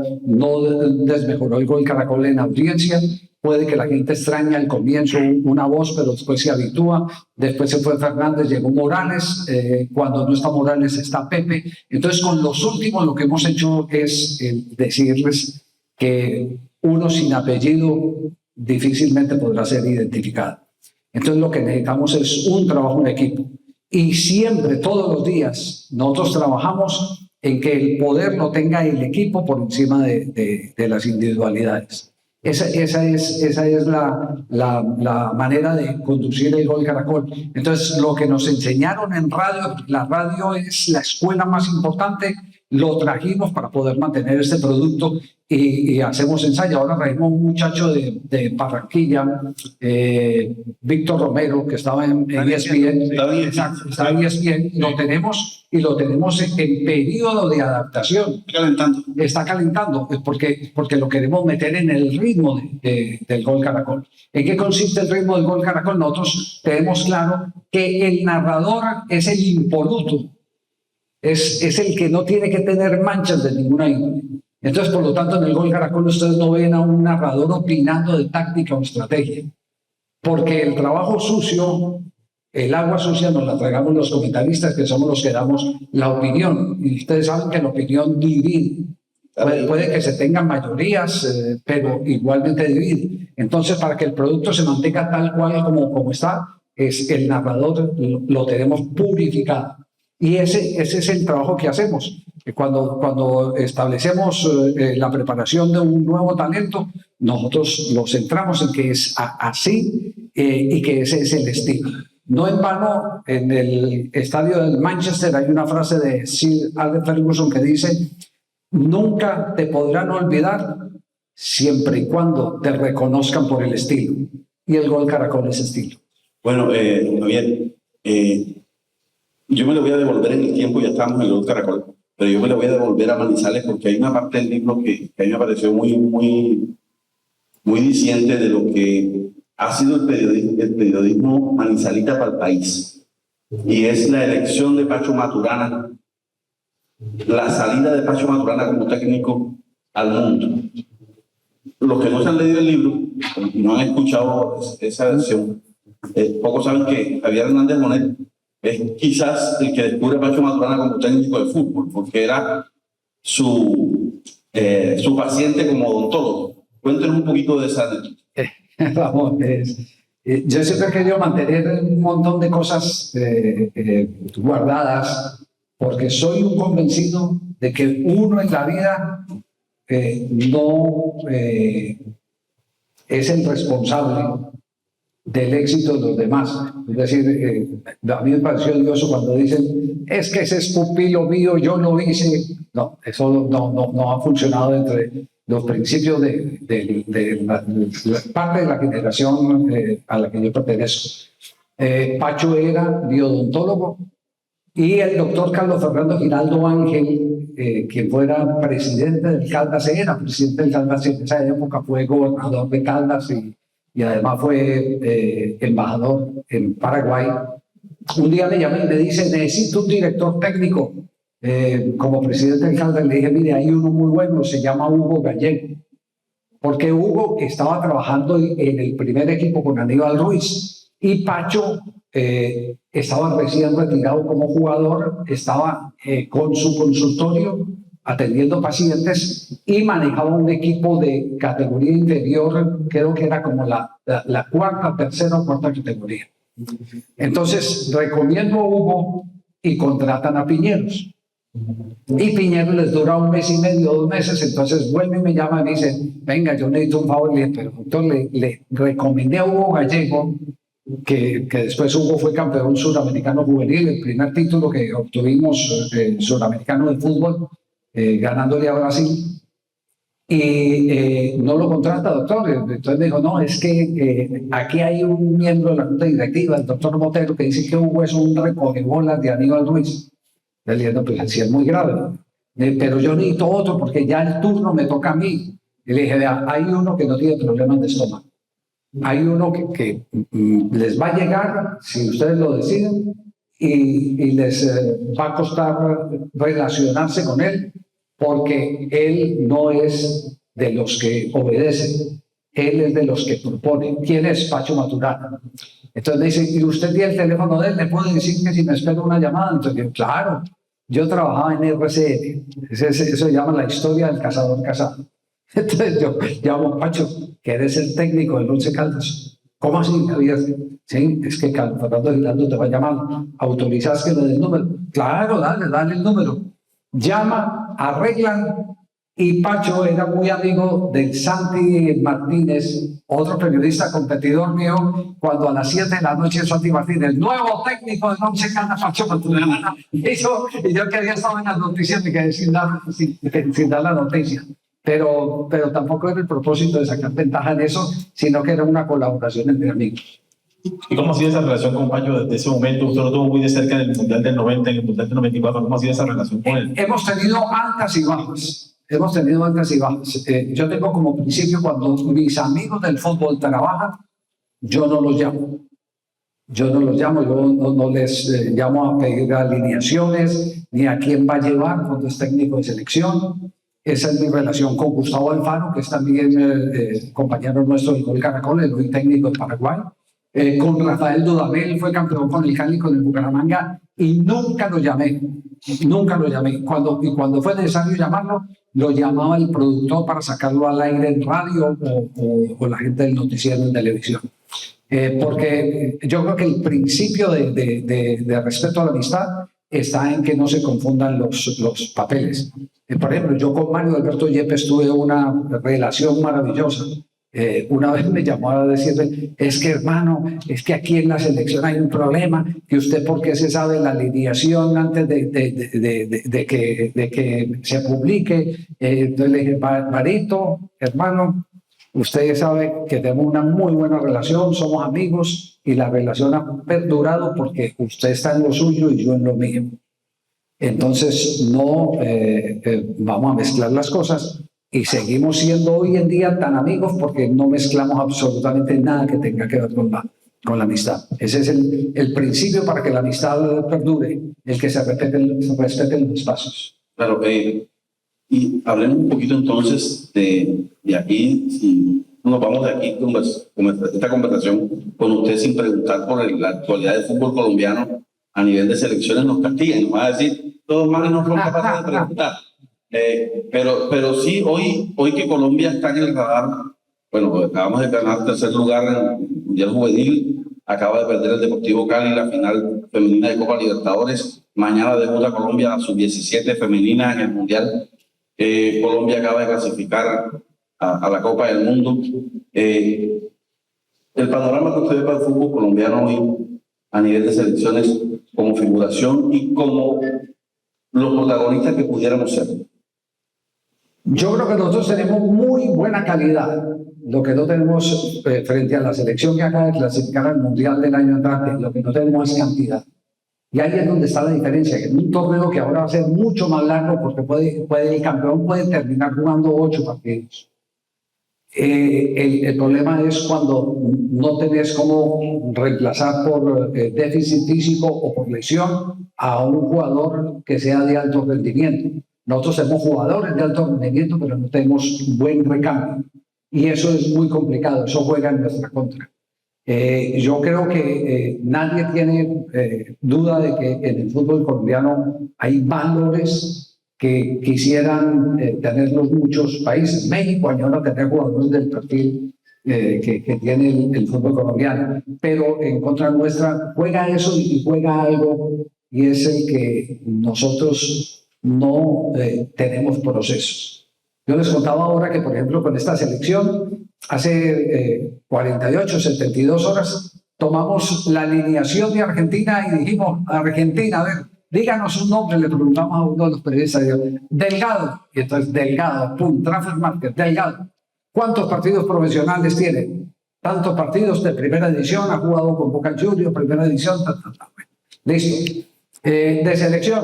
Speaker 2: desmejoró el Gol Caracol en audiencia. Puede que la gente extrañe al comienzo una voz, pero después se habitúa. Después se fue Fernández, llegó Morales. Cuando no está Morales, está Pepe. Entonces, con los últimos, lo que hemos hecho es decirles que uno sin apellido difícilmente podrá ser identificado. Entonces, lo que necesitamos es un trabajo en equipo. Y siempre, todos los días, nosotros trabajamos en que el poder lo tenga el equipo por encima de las individualidades. Esa es la manera de conducir el Gol Caracol. Entonces, lo que nos enseñaron en radio, la radio es la escuela más importante, lo trajimos para poder mantener este producto y hacemos ensayo. Ahora trajimos un muchacho de Barranquilla, Víctor Romero, que estaba en ESPN. Está en ESPN, lo tenemos en periodo de adaptación. Está calentando, porque lo queremos meter en el ritmo del Gol Caracol. ¿En qué consiste el ritmo del Gol Caracol? Nosotros tenemos claro que el narrador es el impoluto. Es el que no tiene que tener manchas de ninguna índole. Entonces, por lo tanto, en el Gol Caracol ustedes no ven a un narrador opinando de táctica o estrategia, porque el trabajo sucio, el agua sucia nos la tragamos los comentaristas, que somos los que damos la opinión, y ustedes saben que la opinión divide. Puede que se tengan mayorías, pero igualmente divide. Entonces, para que el producto se mantenga tal cual como está, el narrador lo tenemos purificado. Y ese es el trabajo que hacemos. Cuando establecemos la preparación de un nuevo talento, nosotros lo centramos en que es así y que ese es el estilo. No en vano, en el estadio del Manchester hay una frase de Sir Alex Ferguson que dice: nunca te podrán olvidar siempre y cuando te reconozcan por el estilo. Y el Gol Caracol es estilo.
Speaker 5: Bueno, Javier, yo me lo voy a devolver en el tiempo, ya estamos en el Gol Caracol, pero yo me lo voy a devolver a Manizales porque hay una parte del libro que a mí me pareció muy diciente de lo que ha sido el periodismo manizalita para el país. Y es la elección de Pacho Maturana, la salida de Pacho Maturana como técnico al mundo. Los que no se han leído el libro y no han escuchado esa versión, pocos saben que Javier Hernández Bonet es quizás el que descubre a Pacho Maturana como técnico de fútbol, porque era su paciente como odontólogo. Cuéntenos un poquito de esa anécdota.
Speaker 2: Vamos, yo siempre he querido mantener un montón de cosas guardadas, porque soy un convencido de que uno en la vida no es el responsable del éxito de los demás. Es decir, a mí me pareció odioso cuando dicen: es que ese es pupilo mío, yo lo hice. No, eso no ha funcionado entre los principios de la parte de la generación a la que yo pertenezco. Pacho era biodontólogo y el doctor Carlos Fernando Giraldo Ángel, quien fuera presidente del Caldas, era presidente del Caldas en esa época, fue gobernador de Caldas y además fue embajador en Paraguay. Un día me llama y me dice: necesito un director técnico. Como presidente del Caldas le dije: mire, hay uno muy bueno, se llama Hugo Gallego, porque Hugo estaba trabajando en el primer equipo con Aníbal Ruiz y Pacho estaba recién retirado como jugador, estaba con su consultorio atendiendo pacientes y manejaba un equipo de categoría inferior, creo que era como la tercera o cuarta categoría. Entonces recomiendo a Hugo y contratan a Piñeros. Y Piñeros les dura 1 mes y medio, 2 meses. Entonces vuelve y me llama y me dice: venga, yo necesito un favor. Pero doctor, le recomendé a Hugo Gallego, que después Hugo fue campeón suramericano juvenil, el primer título que obtuvimos suramericano de fútbol, ganándole a Brasil. y no lo contrata, doctor. Entonces me dijo, no, es que aquí hay un miembro de la junta directiva, el doctor Botero, que dice que Hugo es un recogebolas de Aníbal Ruiz. Le dije, no, pues así es muy grave. Pero yo necesito otro porque ya el turno me toca a mí. Y le dije, vea, hay uno que no tiene problemas de estómago. Hay uno que les va a llegar, si ustedes lo deciden, y les va a costar relacionarse con él, porque él no es de los que obedecen, él es de los que proponen. ¿Quién es? Pacho Maturana. Entonces me dice, ¿y usted tiene el teléfono de él? ¿Le puedo decir que si me espero una llamada? Entonces yo, claro, yo trabajaba en RCN, eso se llama la historia del cazador casado. Entonces yo llamo a Pacho, que eres el técnico del Once Caldas. ¿Cómo así, Javier? Sí, es que Fernando Giraldo te va a llamar. ¿Autorizas que le dé el número? Claro, dale el número. Llama, arreglan, y Pacho era muy amigo del Santi Martínez, otro periodista competidor mío, cuando a las 7 de la noche Santi Martínez, el nuevo técnico del Once Caldas, Pacho Maturana, y yo que había estado en las noticias me quedé sin dar la noticia. Pero tampoco era el propósito de sacar ventaja en eso, sino que era una colaboración entre amigos.
Speaker 5: ¿Y cómo ha sido esa relación con Pacho desde ese momento? Usted lo tuvo muy de cerca en el Mundial del 90, en el Mundial del 94. ¿Cómo ha sido esa relación con él?
Speaker 2: Hemos tenido altas y bajas. Yo tengo como principio, cuando mis amigos del fútbol trabajan, yo no los llamo. Yo no les llamo a pedir alineaciones, ni a quién va a llevar cuando es técnico de selección. Esa es mi relación con Gustavo Alfaro, que es también compañero nuestro del Gol Caracol, el hoy técnico de Paraguay. Con Rafael Dudamel, fue campeón con el Cali, con el Bucaramanga, y nunca lo llamé. Cuando fue necesario llamarlo, lo llamaba el productor para sacarlo al aire en radio o la gente del noticiero en televisión. Porque yo creo que el principio de respeto a la amistad está en que no se confundan los papeles. Por ejemplo, yo con Mario Alberto Yepes tuve una relación maravillosa. Una vez me llamó a decirle, es que hermano, es que aquí en la selección hay un problema, que usted por qué se sabe la alineación antes de que se publique. Entonces le dije, Marito, hermano, usted sabe que tenemos una muy buena relación, somos amigos y la relación ha perdurado porque usted está en lo suyo y yo en lo mío. Entonces no vamos a mezclar las cosas y seguimos siendo hoy en día tan amigos porque no mezclamos absolutamente nada que tenga que ver con la amistad. Ese es el principio para que la amistad perdure, el que se respeten los pasos.
Speaker 6: Claro, y hablemos un poquito entonces de aquí, si nos vamos de aquí con esta conversación con usted sin preguntar por la actualidad del fútbol colombiano a nivel de selecciones, nos castigan, nos va a decir, todos males no son capaces de preguntar. Pero sí, hoy que Colombia está en el radar, bueno, acabamos de ganar tercer lugar en el Mundial Juvenil, acaba de perder el Deportivo Cali la final femenina de Copa Libertadores, mañana debuta Colombia a sub-17 femenina en el Mundial, Colombia acaba de clasificar a la Copa del Mundo. El panorama que usted ve para el fútbol colombiano hoy a nivel de selecciones como figuración y como los protagonistas que pudiéramos ser.
Speaker 2: Yo creo que nosotros tenemos muy buena calidad. Lo que no tenemos frente a la selección que acaba de clasificar al Mundial del año entrante, lo que no tenemos es cantidad. Y ahí es donde está la diferencia, que en un torneo que ahora va a ser mucho más largo porque el campeón puede terminar jugando 8 partidos. El problema es cuando no tenés cómo reemplazar por déficit físico o por lesión a un jugador que sea de alto rendimiento. Nosotros tenemos jugadores de alto rendimiento, pero no tenemos buen recambio. Y eso es muy complicado, eso juega en nuestra contra. Yo creo que nadie tiene duda de que en el fútbol colombiano hay valores que quisieran tenerlos muchos países. México añora tener jugadores del perfil que tiene el fútbol colombiano, pero en contra nuestra juega eso y juega algo, y es el que nosotros no tenemos procesos. Yo les contaba ahora que, por ejemplo, con esta selección, hace 48, 72 horas, tomamos la alineación de Argentina y dijimos, Argentina, a ver, díganos un nombre, le preguntamos a uno de los periodistas, Delgado, y entonces Delgado, pum, Transfer Market, Delgado. ¿Cuántos partidos profesionales tiene? Tantos partidos de primera edición, ha jugado con Boca Juniors, primera edición, listo. De selección,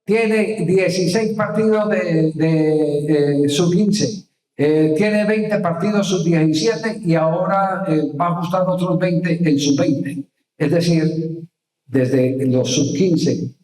Speaker 2: tiene 16 partidos de sub-15, tiene 20 partidos sub-17 y ahora va a ajustar otros 20 en sub-20. Es decir, desde los sub-15,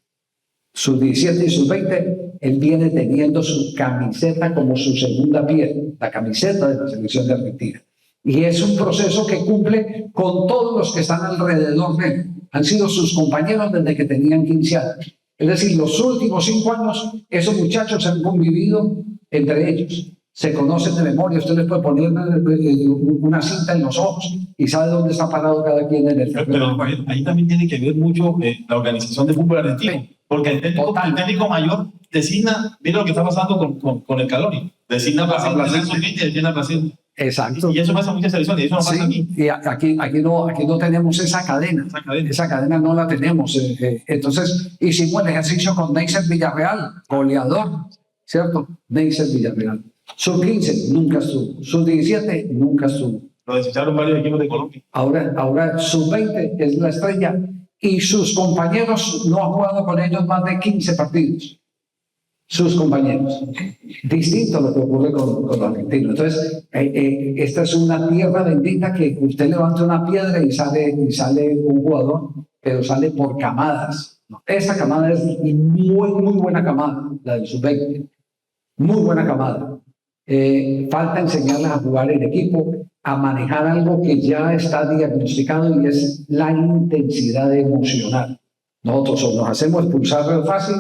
Speaker 2: sub-17 y sub-20, él viene teniendo su camiseta como su segunda piel, la camiseta de la selección de Argentina. Y es un proceso que cumple con todos los que están alrededor de él. Han sido sus compañeros desde que tenían 15 años. Es decir, los últimos 5 años, esos muchachos han convivido entre ellos. Se conocen de memoria. Usted les puede poner una cinta en los ojos y sabe dónde está parado cada quien en el terreno.
Speaker 5: Pero ahí también tiene que ver mucho la organización de fútbol argentino.
Speaker 2: Sí.
Speaker 5: Porque el técnico mayor designa, mira lo que está pasando con el Calori. Designa a Brasil, designa a Brasil.
Speaker 2: Exacto.
Speaker 5: Y eso pasa en muchas selecciones, eso no pasa aquí.
Speaker 2: Y aquí no tenemos esa cadena. Esa cadena no la tenemos. Entonces hicimos el ejercicio con Neisser Villarreal, goleador, ¿cierto? Neisser Villarreal. Sub-15 nunca estuvo. Sub-17 nunca estuvo.
Speaker 5: Lo desecharon varios equipos de Colombia.
Speaker 2: Ahora Sub-20 es la estrella y sus compañeros no han jugado con ellos más de 15 partidos. Sus compañeros. Distinto a lo que ocurre con los argentinos. Entonces, esta es una tierra bendita que usted levanta una piedra y sale un jugador, pero sale por camadas. Esta camada es muy buena camada, la del sub-20. Muy buena camada. Falta enseñarles a jugar en equipo, a manejar algo que ya está diagnosticado y es la intensidad emocional. Nosotros o nos hacemos expulsar fácil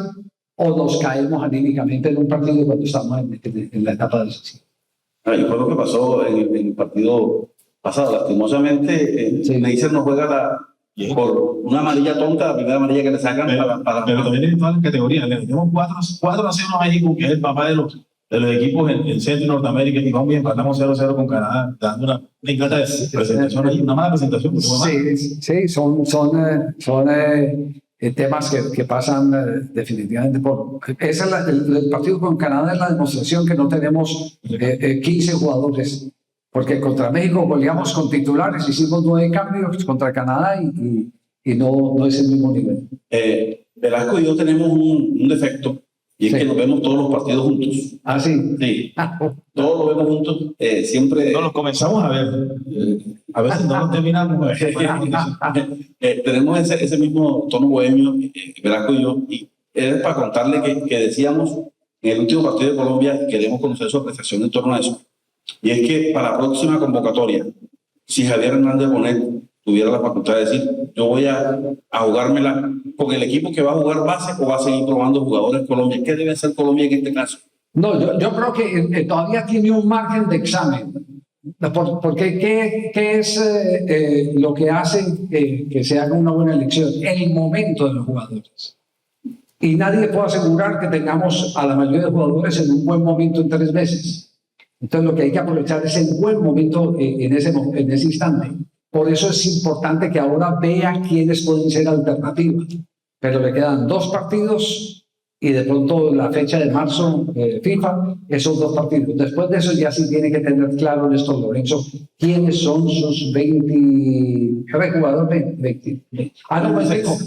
Speaker 2: o nos caemos anímicamente en un partido cuando estamos en la etapa del sencillo.
Speaker 6: Y fue lo que pasó en el partido pasado. Lastimosamente, Neisser no juega por una amarilla tonta, la primera amarilla que le sacan.
Speaker 5: Pero también en todas las categorías. Le metemos 4-0 a México, que es el papá de los equipos en Centro y Norteamérica, y vamos bien, empatamos 0-0 con Canadá, dando una incata de presentación ahí, una mala presentación.
Speaker 2: Sí, son temas que pasan definitivamente por... El partido con Canadá es la demostración que no tenemos 15 jugadores, porque contra México goleamos con titulares, hicimos 9 cambios contra Canadá y no es el mismo nivel.
Speaker 6: Velasco y yo tenemos un defecto, y es que nos vemos todos los partidos juntos.
Speaker 2: ¿Ah, sí?
Speaker 6: Sí, todos los vemos juntos, siempre...
Speaker 5: No, los comenzamos a ver, a veces no los terminamos.
Speaker 6: Tenemos ese mismo tono bohemio, Velasco y yo, y es para contarle que decíamos en el último partido de Colombia, queremos conocer su apreciación en torno a eso, y es que para la próxima convocatoria, si Javier Hernández Bonet tuviera la facultad de decir, yo voy a jugármela con el equipo que va a jugar base o va a seguir probando jugadores Colombia, ¿qué debe hacer Colombia en este caso?
Speaker 2: No, yo creo que todavía tiene un margen de examen, porque ¿qué es lo que hace que se haga una buena elección? El momento de los jugadores. Y nadie puede asegurar que tengamos a la mayoría de jugadores en un buen momento en 3 meses. Entonces lo que hay que aprovechar es el buen momento en ese instante. Por eso es importante que ahora vea quiénes pueden ser alternativas. Pero le quedan 2 partidos y de pronto la fecha de marzo FIFA, esos 2 partidos. Después de eso ya sí tiene que tener claro Néstor Lorenzo quiénes son sus 23 jugadores. 20.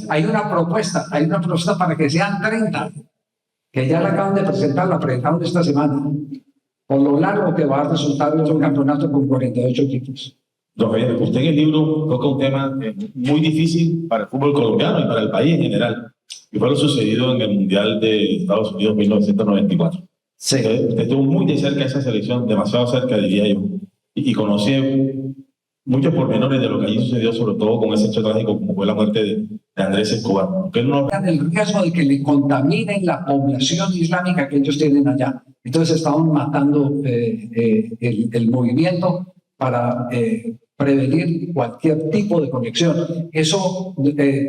Speaker 2: Hay una propuesta para que sean 30, que ya la acaban de presentar, la presentaron esta semana. Por lo largo que va a resultar un campeonato con 48 equipos.
Speaker 5: Don Javier, usted en el libro toca un tema muy difícil para el fútbol colombiano y para el país en general, y fue lo sucedido en el Mundial de Estados Unidos 1994.
Speaker 2: Sí.
Speaker 5: Usted estuvo muy de cerca de esa selección, demasiado cerca, diría yo, y conoce muchos pormenores de lo que allí sucedió, sobre todo con ese hecho trágico como fue la muerte de Andrés Escobar.
Speaker 2: El riesgo de que le contaminen la población islámica que ellos tienen allá. Entonces estaban matando el movimiento para prevenir cualquier tipo de conexión. Eso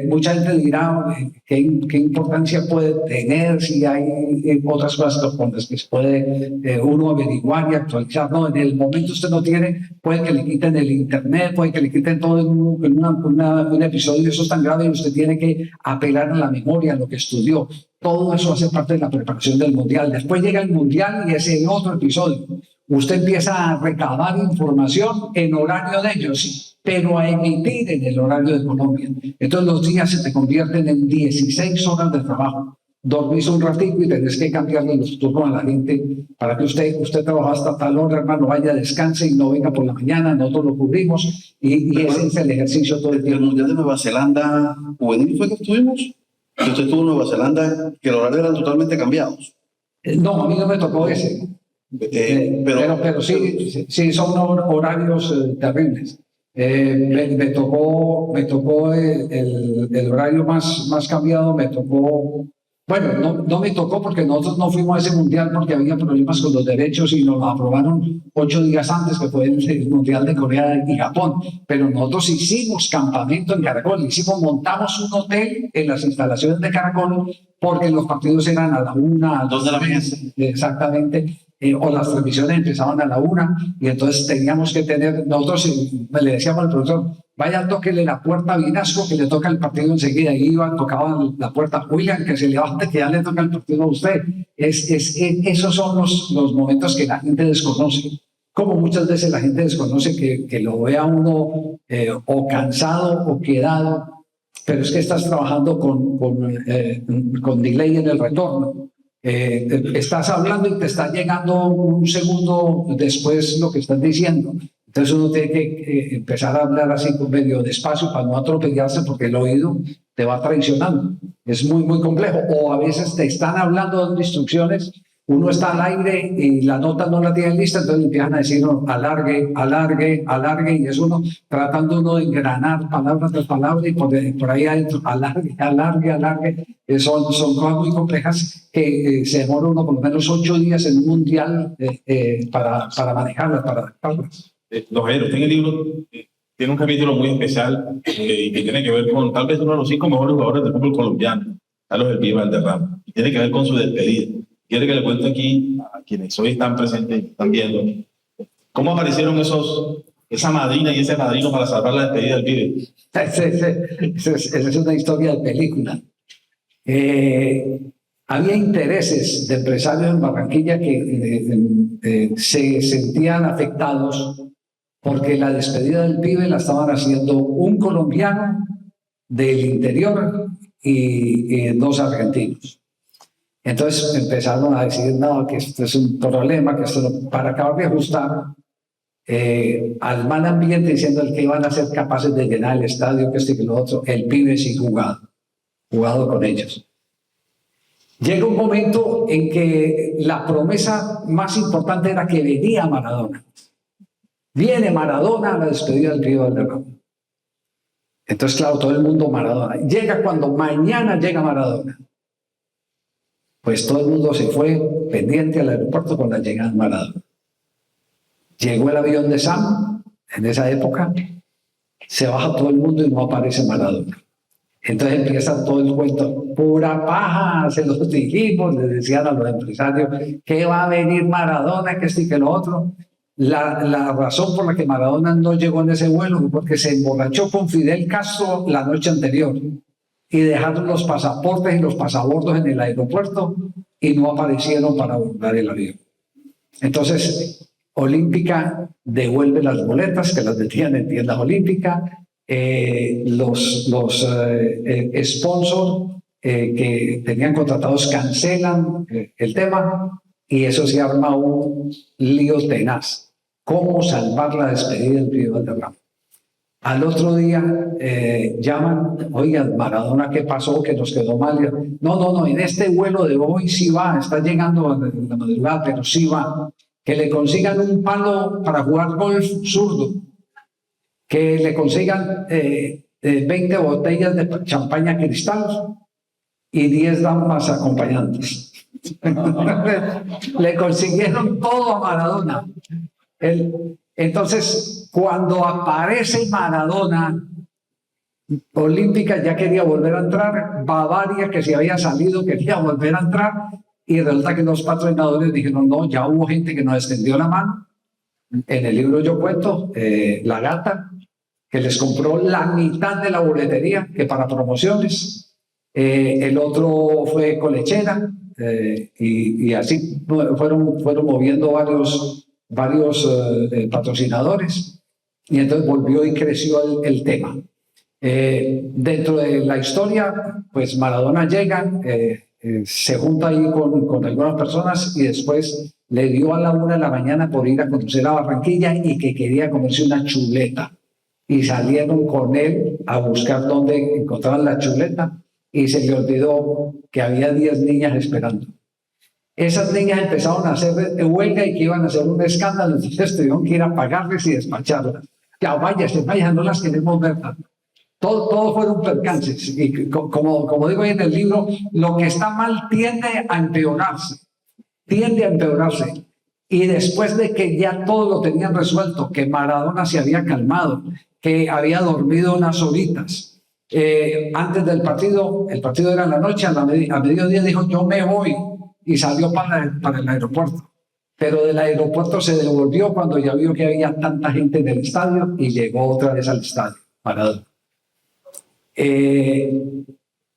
Speaker 2: mucha gente dirá qué importancia puede tener si hay otras cosas con las que se puede uno averiguar y actualizar. No, en el momento usted no tiene, puede que le quiten el internet, puede que le quiten todo en un episodio, eso es tan grave y usted tiene que apelar a la memoria, a lo que estudió. Todo eso hace parte de la preparación del mundial. Después llega el mundial y es en otro episodio. Usted empieza a recabar información en horario de ellos, sí, pero a emitir en el horario de Colombia. Entonces los días se te convierten en 16 horas de trabajo. Dormís un ratito y tenés que cambiarle los turnos a la gente para que usted trabaja hasta tal hora, hermano, vaya, descanse y no venga por la mañana, nosotros lo cubrimos y ese es el ejercicio todo el tiempo.
Speaker 6: El Mundial de Nueva Zelanda juvenil fue que estuvimos. Usted estuvo en Nueva Zelanda, que los horarios eran totalmente cambiados.
Speaker 2: No, a mí no me tocó ese. Pero sí son horarios terribles. Me tocó el horario más cambiado, me tocó. Bueno, no me tocó porque nosotros no fuimos a ese mundial porque había problemas con los derechos y nos lo aprobaron 8 días antes, que fue el mundial de Corea y Japón. Pero nosotros hicimos campamento en Caracol, montamos un hotel en las instalaciones de Caracol porque los partidos eran a la 1, a 2 de la mañana. Exactamente. O las transmisiones empezaban a la 1 y entonces teníamos que tener, nosotros le decíamos al profesor, vaya, tóquele la puerta a Vinasco que le toca el partido enseguida, y iba, tocaba la puerta, oigan, que se levante que ya le toca el partido a usted. Esos son los momentos que la gente desconoce, como muchas veces la gente desconoce que lo vea uno o cansado o quedado, pero es que estás trabajando con delay en el retorno. Estás hablando y te está llegando un segundo después lo que estás diciendo. Entonces uno tiene que empezar a hablar así medio despacio para no atropellarse porque el oído te va traicionando. Es muy, muy complejo. O a veces te están hablando dando instrucciones, uno está al aire y la nota no la tienen lista, entonces empiezan a decir no, alargue, alargue, alargue, y es uno tratando uno de engranar palabra tras palabra y por ahí adentro, alargue, alargue, alargue. Son cosas muy complejas que se demora uno por lo menos 8 días en un mundial para manejarlas, para adaptarlas.
Speaker 5: Don Javier, usted en el libro tiene un capítulo muy especial y que tiene que ver con tal vez uno de los 5 mejores jugadores del fútbol colombiano, Carlos El Pibe Valderrama, y tiene que ver con su despedida. Quiero que le cuente aquí a quienes hoy están presentes y están viendo cómo aparecieron esa madrina y ese padrino para salvar la despedida del pibe.
Speaker 2: Esa es una historia de película. Había intereses de empresarios en Barranquilla que se sentían afectados porque la despedida del pibe la estaban haciendo un colombiano del interior y 2 argentinos. Entonces empezaron a decir, no, que esto es un problema, que esto no, para acabar de ajustar al mal ambiente, diciendo el que iban a ser capaces de llenar el estadio, que esto y que lo otro, el pibe sí jugado con ellos. Llega un momento en que la promesa más importante era que venía Maradona. Viene Maradona a la despedida del pibe Valderrama. Entonces, claro, todo el mundo Maradona. Llega cuando mañana llega Maradona. Pues todo el mundo se fue pendiente al aeropuerto con la llegada de Maradona. Llegó el avión de Sam, en esa época, se baja todo el mundo y no aparece Maradona. Entonces empieza todo el cuento, pura paja, se los dijimos, le decían a los empresarios que va a venir Maradona, que esto y que lo otro. La razón por la que Maradona no llegó en ese vuelo fue porque se emborrachó con Fidel Castro la noche anterior y dejaron los pasaportes y los pasabordos en el aeropuerto y no aparecieron para abordar el avión. Entonces, Olímpica devuelve las boletas que las tenían en tiendas Olímpica, los sponsors que tenían contratados cancelan el tema y eso se arma un lío tenaz. ¿Cómo salvar la despedida del pibe Valderrama? Al otro día llaman, oigan, Maradona, ¿qué pasó? Que nos quedó mal. No, en este vuelo de hoy sí va, está llegando en la madrugada, pero sí va. Que le consigan un palo para jugar golf zurdo, que le consigan 20 botellas de champaña cristal y 10 damas acompañantes. Le consiguieron todo a Maradona. Entonces, cuando aparece Maradona, Olímpica ya quería volver a entrar, Bavaria, que se había salido, quería volver a entrar, y resulta que los patrocinadores dijeron, no, ya hubo gente que nos extendió la mano. En el libro yo cuento, La Gata, que les compró la mitad de la boletería, que para promociones. El otro fue Colechera, y así fueron moviendo varios patrocinadores, y entonces volvió y creció el tema. Dentro de la historia, pues Maradona llega, se junta ahí con algunas personas y después le dio a la 1 de la mañana por ir a conocer a Barranquilla y que quería comerse una chuleta. Y salieron con él a buscar dónde encontraban la chuleta y se le olvidó que había 10 niñas esperando. Esas niñas empezaron a hacer huelga y que iban a hacer un escándalo, entonces tuvieron que ir a pagarles y despacharlas. Ya vaya, no las queremos ver. Todo fueron percances. Y como digo ahí en el libro, lo que está mal tiende a empeorarse. Y después de que ya todo lo tenían resuelto, que Maradona se había calmado, que había dormido unas horitas, antes del partido, el partido era en la noche, a mediodía dijo, yo me voy, y salió para el aeropuerto. Pero del aeropuerto se devolvió cuando ya vio que había tanta gente en el estadio y llegó otra vez al estadio, Maradona.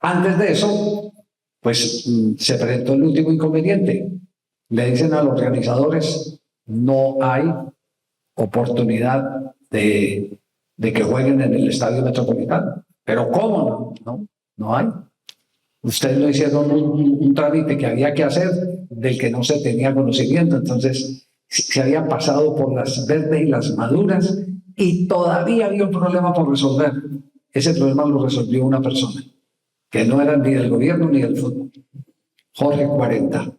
Speaker 2: Antes de eso, pues se presentó el último inconveniente. Le dicen a los organizadores, no hay oportunidad de que jueguen en el Estadio Metropolitano. ¿Pero cómo no? No hay. Ustedes no hicieron un trámite que había que hacer del que no se tenía conocimiento. Entonces, se había pasado por las verdes y las maduras y todavía había un problema por resolver. Ese problema lo resolvió una persona que no era ni del gobierno ni del fútbol. Jorge 40.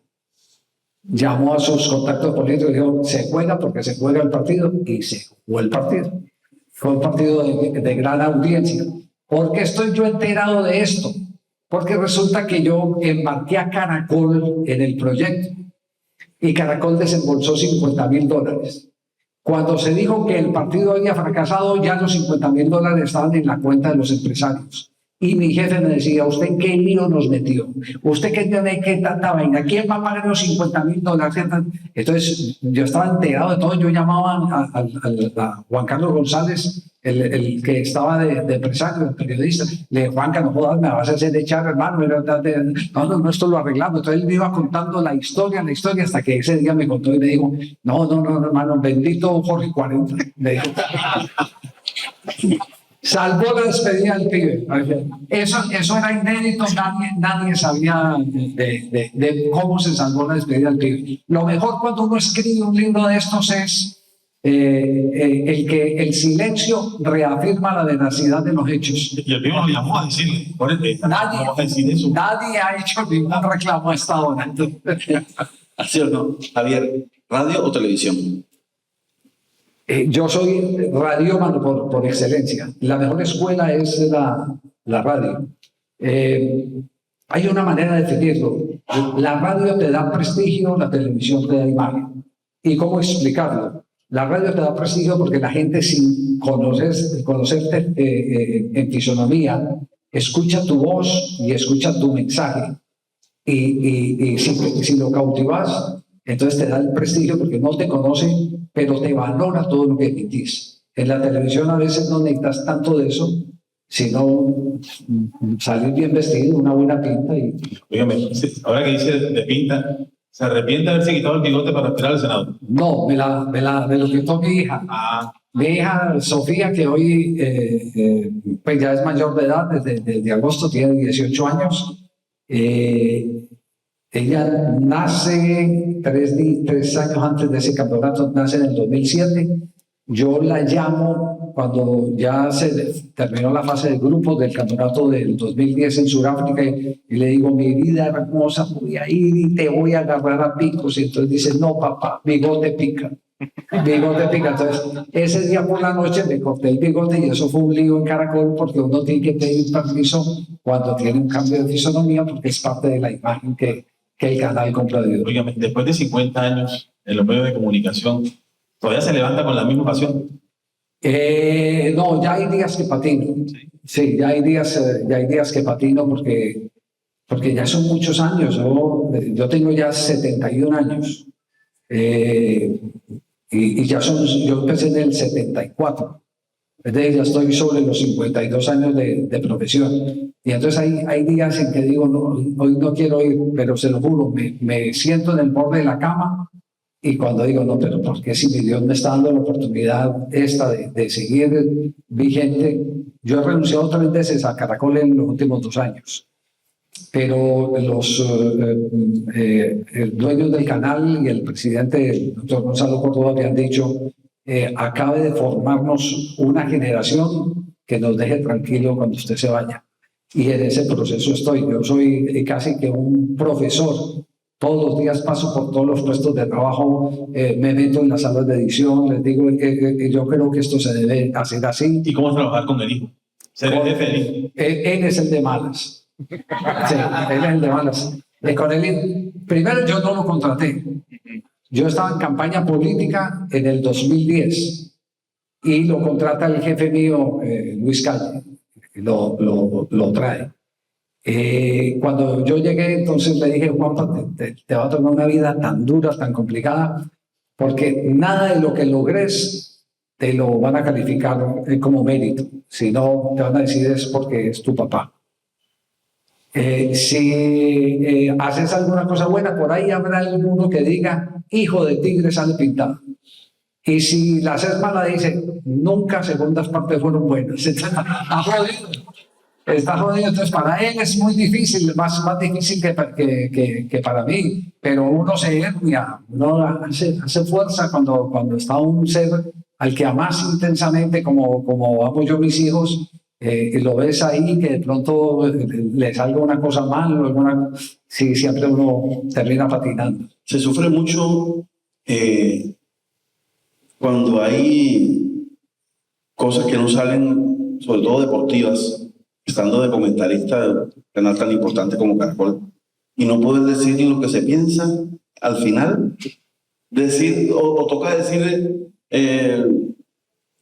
Speaker 2: Llamó a sus contactos políticos y dijo, se juega porque se juega el partido, y se jugó el partido. Fue un partido de gran audiencia. ¿Por qué estoy yo enterado de esto? Porque resulta que yo embarqué a Caracol en el proyecto y Caracol desembolsó $50.000. Cuando se dijo que el partido había fracasado, ya los $50.000 estaban en la cuenta de los empresarios. Y mi jefe me decía, ¿usted en qué lío nos metió? ¿Usted qué tiene que tanta vaina? ¿Quién va a pagar los $50.000? Entonces, yo estaba enterado de todo. Yo llamaba a Juan Carlos González, el que estaba de empresario, el periodista. Le dije, Juanca, no jodas, me vas a hacer echar, hermano. No, esto lo arreglamos. Entonces, él me iba contando la historia, hasta que ese día me contó y me dijo, no, hermano, bendito Jorge 40. Me dijo, salvó la despedida del pibe. Eso era inédito, nadie sabía de cómo se salvó la despedida del pibe. Lo mejor cuando uno escribe un libro de estos es el silencio reafirma la veracidad de los hechos.
Speaker 5: Y el pibe lo llamó a decirle,
Speaker 2: nadie ha hecho ningún reclamo a esta hora.
Speaker 6: ¿Así o no? Javier, ¿radio o televisión?
Speaker 2: Yo soy radiómano por excelencia. La mejor escuela es la radio. Hay una manera de definirlo. La radio te da prestigio, la televisión te da imagen. ¿Y cómo explicarlo? La radio te da prestigio porque la gente, sin conocerte en fisonomía, escucha tu voz y escucha tu mensaje. Y si lo cautivas, entonces te da el prestigio porque no te conoce, pero te valora todo lo que emitís. En la televisión a veces no necesitas tanto de eso, sino salir bien vestido, una buena pinta.
Speaker 5: Dígame, ahora que dice de pinta, ¿se arrepiente de haberse quitado el bigote para esperar al Senado?
Speaker 2: No, me lo quitó mi hija. Mi hija Sofía, que hoy pues ya es mayor de edad, desde agosto tiene 18 años. Ella nace 3 años antes de ese campeonato, nace en el 2007. Yo la llamo cuando ya se terminó la fase de grupos del campeonato del 2010 en Sudáfrica y le digo, mi vida hermosa, voy a ir y te voy a agarrar a picos. Y entonces dice, no papá, bigote pica. Bigote pica. Entonces ese día por la noche me corté el bigote y eso fue un lío en Caracol porque uno tiene que pedir permiso cuando tiene un cambio de fisonomía porque es parte de la imagen que el canal compra de Dios.
Speaker 5: Oígame, después de 50 años en los medios de comunicación, ¿Todavía se levanta con la misma pasión?
Speaker 2: No, ya hay días que patino. Sí, ya hay días que patino porque ya son muchos años. Yo tengo ya 71 años. Y ya yo empecé en el 74. Es decir, ya estoy sobre los 52 años de profesión. Y entonces hay días en que digo, no, hoy no quiero ir, pero se lo juro, me siento en el borde de la cama y cuando digo, no, pero ¿por qué si mi Dios me está dando la oportunidad esta de seguir vigente? Yo he renunciado 3 veces a Caracol en los últimos 2 años. Pero los dueños del canal y el presidente, el doctor Gonzalo Córdoba, me han dicho, acabe de formarnos una generación que nos deje tranquilo cuando usted se vaya. Y en ese proceso estoy. Yo soy casi que un profesor. Todos los días paso por todos los puestos de trabajo, me meto en las salas de edición, les digo, yo creo que esto se debe hacer así.
Speaker 5: ¿Y cómo es trabajar con el hijo? ¿Ser el jefe del hijo?
Speaker 2: Él es el de malas. Sí, él es el de malas. Con él, primero yo no lo contraté. Yo estaba en campaña política en el 2010 y lo contrata el jefe mío, Luis Calle, lo trae. Cuando yo llegué, entonces le dije, Juanpa, te va a tomar una vida tan dura, tan complicada, porque nada de lo que logres te lo van a calificar como mérito, sino te van a decir es porque es tu papá. Si haces alguna cosa buena, por ahí habrá alguno que diga, hijo de tigre sale pintado. Y si la haces mala, dice, nunca segundas partes fueron buenas. Está jodido. Está jodido. Entonces, para él es muy difícil, más difícil que para mí. Pero uno se hernia, uno hace fuerza cuando está un ser al que amas intensamente, como amo yo a mis hijos. Y lo ves ahí que de pronto le salga una cosa mal o alguna, sí, siempre uno termina patinando.
Speaker 6: Se sufre mucho cuando hay cosas que no salen, sobre todo deportivas, estando de comentarista de un canal tan importante como Caracol, y no poder decir lo que se piensa al final, decir o toca decir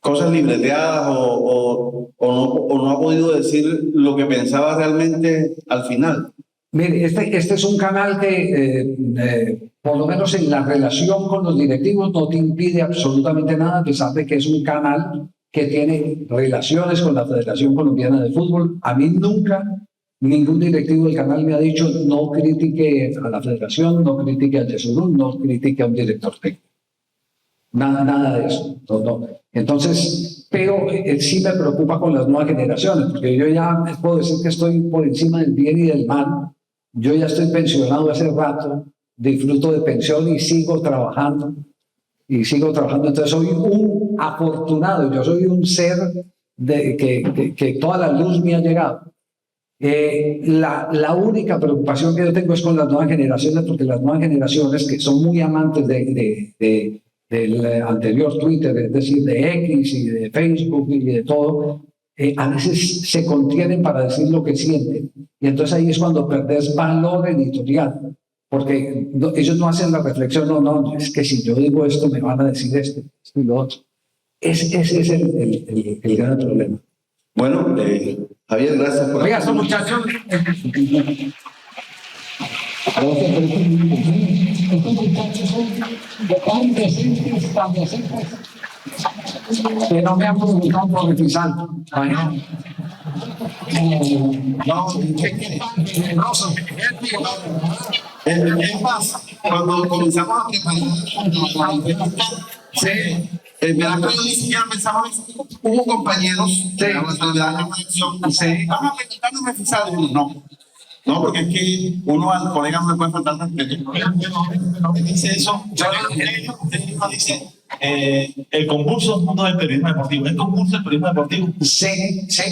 Speaker 6: cosas libreteadas o no ha podido decir lo que pensaba realmente al final.
Speaker 2: Mire, este es un canal que, por lo menos en la relación con los directivos, no te impide absolutamente nada, a pesar de que es un canal que tiene relaciones con la Federación Colombiana de Fútbol. A mí nunca ningún directivo del canal me ha dicho no critique a la Federación, no critique a Yesurún, no critique a un director técnico. Nada de eso. No. Entonces, pero sí me preocupa con las nuevas generaciones, porque yo ya puedo decir que estoy por encima del bien y del mal. Yo ya estoy pensionado hace rato, disfruto de pensión y sigo trabajando. Entonces soy un afortunado, yo soy un ser que toda la luz me ha llegado. La única preocupación que yo tengo es con las nuevas generaciones, porque las nuevas generaciones que son muy amantes del anterior Twitter, es decir, de X y de Facebook y de todo, a veces se contienen para decir lo que sienten. Y entonces ahí es cuando perdés valor editorial, porque ellos no hacen la reflexión, no, es que si yo digo esto me van a decir esto y lo otro. Ese es el gran problema.
Speaker 6: Bueno, Javier, gracias por...
Speaker 2: Oiga, estos muchachos... Que no me han preguntado por el fiscal.
Speaker 4: Es más, cuando comenzamos a preparar, el verano yo ni siquiera pensaba en eso. Hubo compañeros de nuestra acción. Vamos a preguntarnos a fiscal. No, porque es que uno al colega no le puede faltar respeto. Dice eso. Usted dice el concurso mundo del periodismo deportivo. ¿El concurso del periodismo deportivo?
Speaker 2: Sí,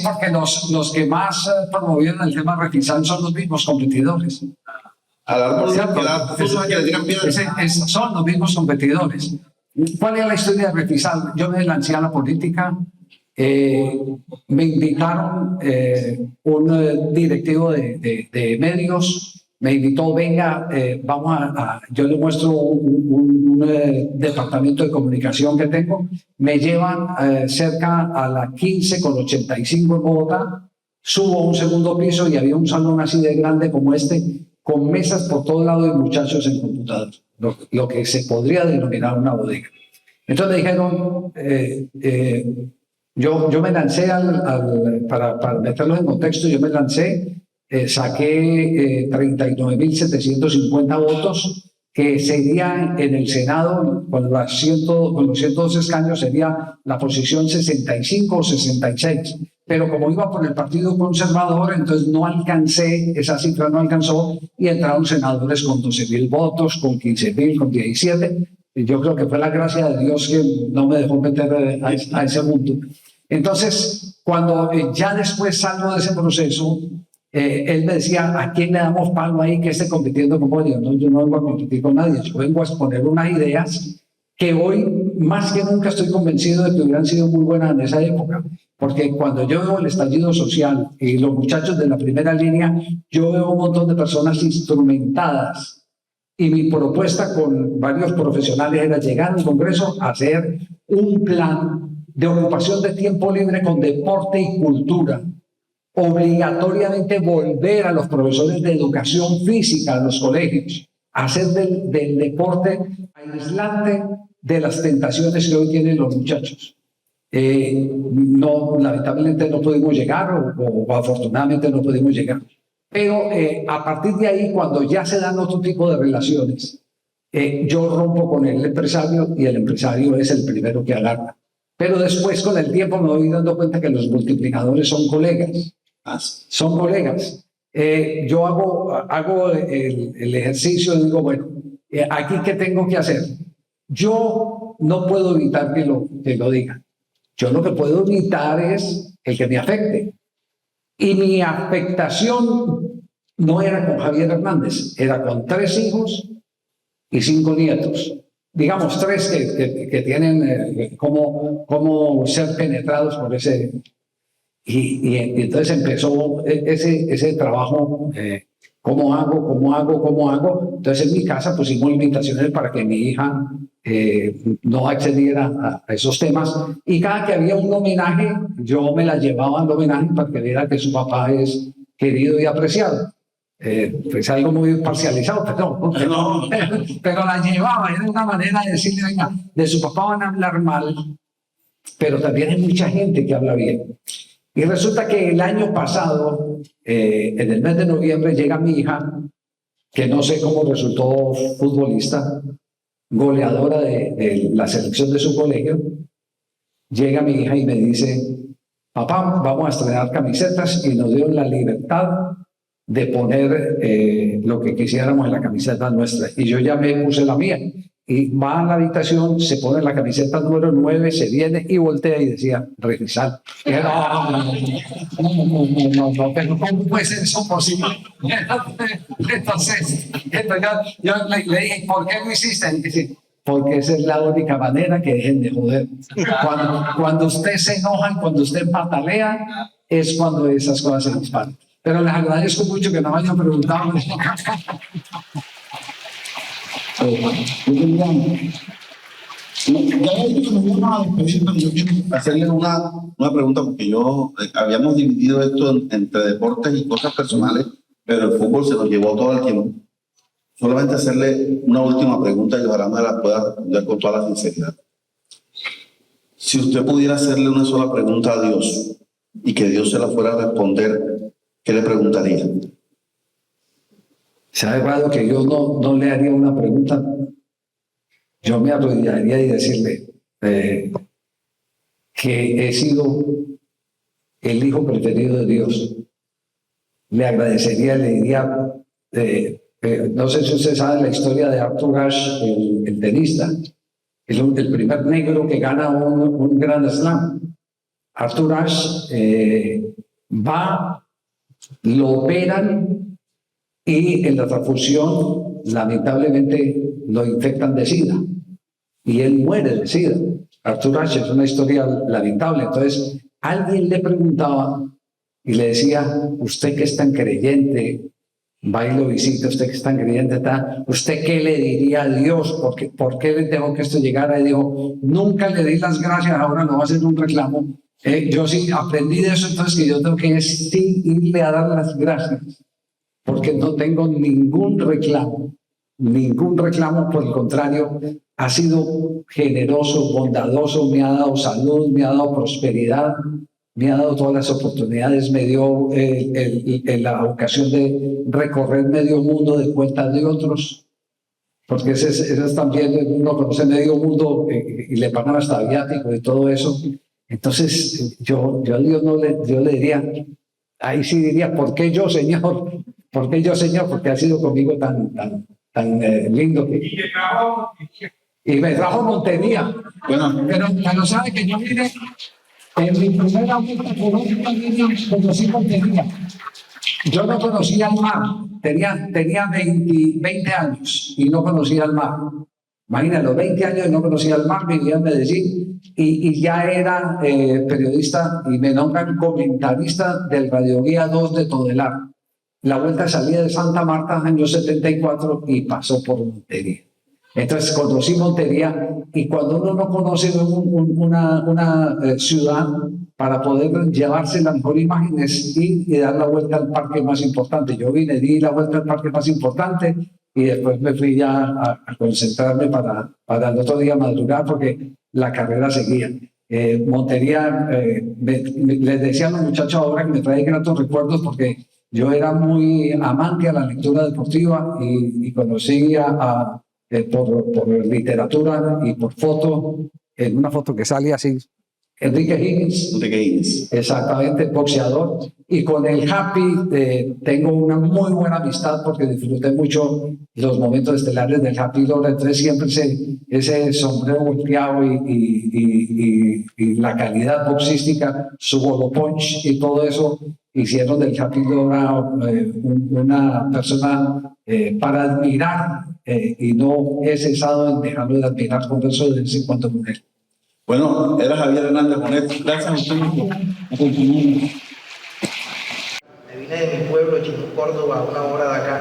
Speaker 2: porque los que más promovieron el tema Refisal son los mismos competidores. Son los mismos competidores. ¿Cuál es la historia de Refisal? Yo me lancé a la política. Me invitaron un directivo de medios me invitó, venga, yo le muestro un departamento de comunicación que tengo, me llevan cerca a la 15/85 en Bogotá, subo a un segundo piso y había un salón así de grande como este, con mesas por todo lado y muchachos en computador, lo que se podría denominar una bodega. Entonces me dijeron, yo me lancé para meterlos en contexto, yo me lancé, saqué 39.750 votos, que sería en el Senado, con los 112 escaños, sería la posición 65 o 66. Pero como iba por el Partido Conservador, entonces no alcancé, esa cifra no alcanzó, y entraron senadores con 12.000 votos, con 15.000, con 17. Y yo creo que fue la gracia de Dios que no me dejó meter a ese mundo. Entonces, cuando ya después salgo de ese proceso, él me decía, ¿a quién le damos palo ahí que esté compitiendo con vos? No, yo no vengo a competir con nadie, yo vengo a exponer unas ideas que hoy, más que nunca, estoy convencido de que hubieran sido muy buenas en esa época. Porque cuando yo veo el estallido social y los muchachos de la primera línea, yo veo un montón de personas instrumentadas. Y mi propuesta con varios profesionales era llegar al Congreso a hacer un plan de ocupación de tiempo libre con deporte y cultura. Obligatoriamente volver a los profesores de educación física a los colegios, hacer del deporte aislante de las tentaciones que hoy tienen los muchachos. No, lamentablemente no pudimos llegar, o afortunadamente no pudimos llegar. Pero a partir de ahí, cuando ya se dan otro tipo de relaciones, yo rompo con el empresario y el empresario es el primero que agarra. Pero después, con el tiempo, me voy dando cuenta que los multiplicadores son colegas. Son colegas. Yo hago el ejercicio y digo, bueno, ¿aquí qué tengo que hacer? Yo no puedo evitar que lo diga. Yo lo que puedo evitar es el que me afecte. Y mi afectación no era con Javier Hernández, era con 3 hijos y 5 nietos. Digamos 3 que tienen como ser penetrados por ese... Y entonces empezó ese trabajo, ¿cómo hago? Entonces en mi casa pusimos limitaciones para que mi hija no accediera a esos temas, y cada que había un homenaje, yo me la llevaba al homenaje para que viera que su papá es querido y apreciado. Pues algo muy parcializado, pero la llevaba, era una manera de decirle, venga, de su papá van a hablar mal, pero también hay mucha gente que habla bien. Y resulta que el año pasado, en el mes de noviembre, llega mi hija, que no sé cómo resultó futbolista, goleadora de la selección de su colegio. Llega mi hija y me dice, papá, vamos a estrenar camisetas, y nos dieron la libertad de poner lo que quisiéramos en la camiseta nuestra. Y yo ya me puse la mía. Y va a la habitación, se pone la camiseta número 9, se viene y voltea y decía, Regisal. No, pero ¿cómo puede ser eso posible? Entonces yo le dije, ¿por qué lo hiciste? Y dice, porque esa es la única manera que dejen de joder. Cuando usted se enoja, cuando usted patalea, es cuando esas cosas se disparan. Pero les agradezco mucho que no me hayan preguntado.
Speaker 6: Yo quiero hacerle una pregunta, porque habíamos dividido esto entre deportes y cosas personales, pero el fútbol se nos llevó todo el tiempo. Solamente hacerle una última pregunta y ojalá me la pueda responder con toda la sinceridad. Si usted pudiera hacerle una sola pregunta a Dios y que Dios se la fuera a responder, ¿qué le preguntaría?
Speaker 2: ¿Sabe, Rado, que yo no le haría una pregunta? Yo me arrodillaría y decirle que he sido el hijo preferido de Dios. Le agradecería, le diría, no sé si usted sabe la historia de Arthur Ashe, el tenista, el primer negro que gana un Grand Slam. Arthur Ashe va, lo operan, y en la transfusión lamentablemente lo infectan de SIDA y él muere de SIDA. Arthur Ashe, es una historia lamentable. Entonces alguien le preguntaba y le decía, usted que es tan creyente, va y lo visita, usted que es tan creyente, ¿usted qué le diría a Dios? ¿Por qué le tengo que esto llegar? Y dijo, nunca le di las gracias, ahora no va a hacer un reclamo. Yo sí aprendí de eso, entonces que yo tengo que sí irle a dar las gracias, porque no tengo ningún reclamo, por el contrario, ha sido generoso, bondadoso, me ha dado salud, me ha dado prosperidad, me ha dado todas las oportunidades, me dio la ocasión de recorrer medio mundo de cuenta de otros, porque ese es también, uno conoce medio mundo y le pagan hasta viático y todo eso. Entonces, yo a Dios yo le diría, ahí sí diría, ¿por qué yo, Señor? ¿Por qué yo, Señor? Porque ha sido conmigo tan lindo. Y me trajo Montería.
Speaker 6: Bueno,
Speaker 2: pero sabe que yo vine en mi primera vuelta por otra línea, conocí Montería. Yo no conocía el mar, tenía 20 años y no conocía el mar. Imagínate, los 20 años y no conocía el mar, vivía en Medellín y ya era periodista y me nombran comentarista del Radio Guía 2 de Todelar. La vuelta salía de Santa Marta en año 74 y pasó por Montería. Entonces conocí Montería y cuando uno no conoce una ciudad, para poder llevarse la mejor imagen es ir y dar la vuelta al parque más importante. Yo vine, di la vuelta al parque más importante y después me fui ya a concentrarme para el otro día madrugar porque la carrera seguía. Montería, les decía a los muchachos ahora que me trae gratos recuerdos porque yo era muy amante a la lectura deportiva y conocí por literatura y por foto, en una foto que sale así, Enrique Higgins, exactamente, boxeador, y con el Happy tengo una muy buena amistad porque disfruté mucho los momentos estelares del Happy Lora, entonces siempre ese sombrero volteado y la calidad boxística, su bolo punch y todo eso hicieron del Happy Lora una persona para admirar y no he cesado en dejarlo de admirar con eso de vez en cuando con él.
Speaker 6: bueno, era Javier Hernández Bonet. Gracias a ustedes por acompañarnos.
Speaker 7: Me vine de mi pueblo, Chimú, Córdoba, a 1 hora de acá,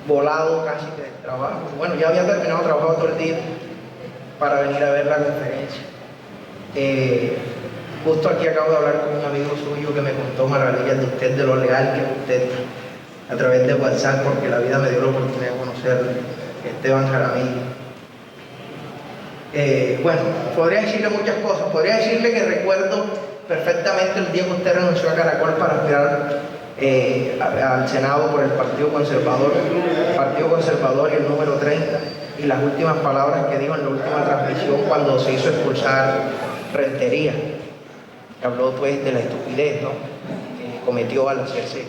Speaker 7: volado casi que del trabajo. Bueno, ya había terminado trabajo todo el día para venir a ver la conferencia. Justo aquí acabo de hablar con un amigo suyo que me contó maravillas de usted, de lo leal que es usted, a través de WhatsApp, porque la vida me dio la oportunidad de conocerle, Esteban Jaramillo. Bueno, podría decirle muchas cosas. Podría decirle que recuerdo perfectamente el día que usted renunció a Caracol para aspirar al Senado por el Partido Conservador y el número 30, y las últimas palabras que dijo en la última transmisión cuando se hizo expulsar Rentería. Habló pues de la estupidez, ¿no?, que cometió al hacerse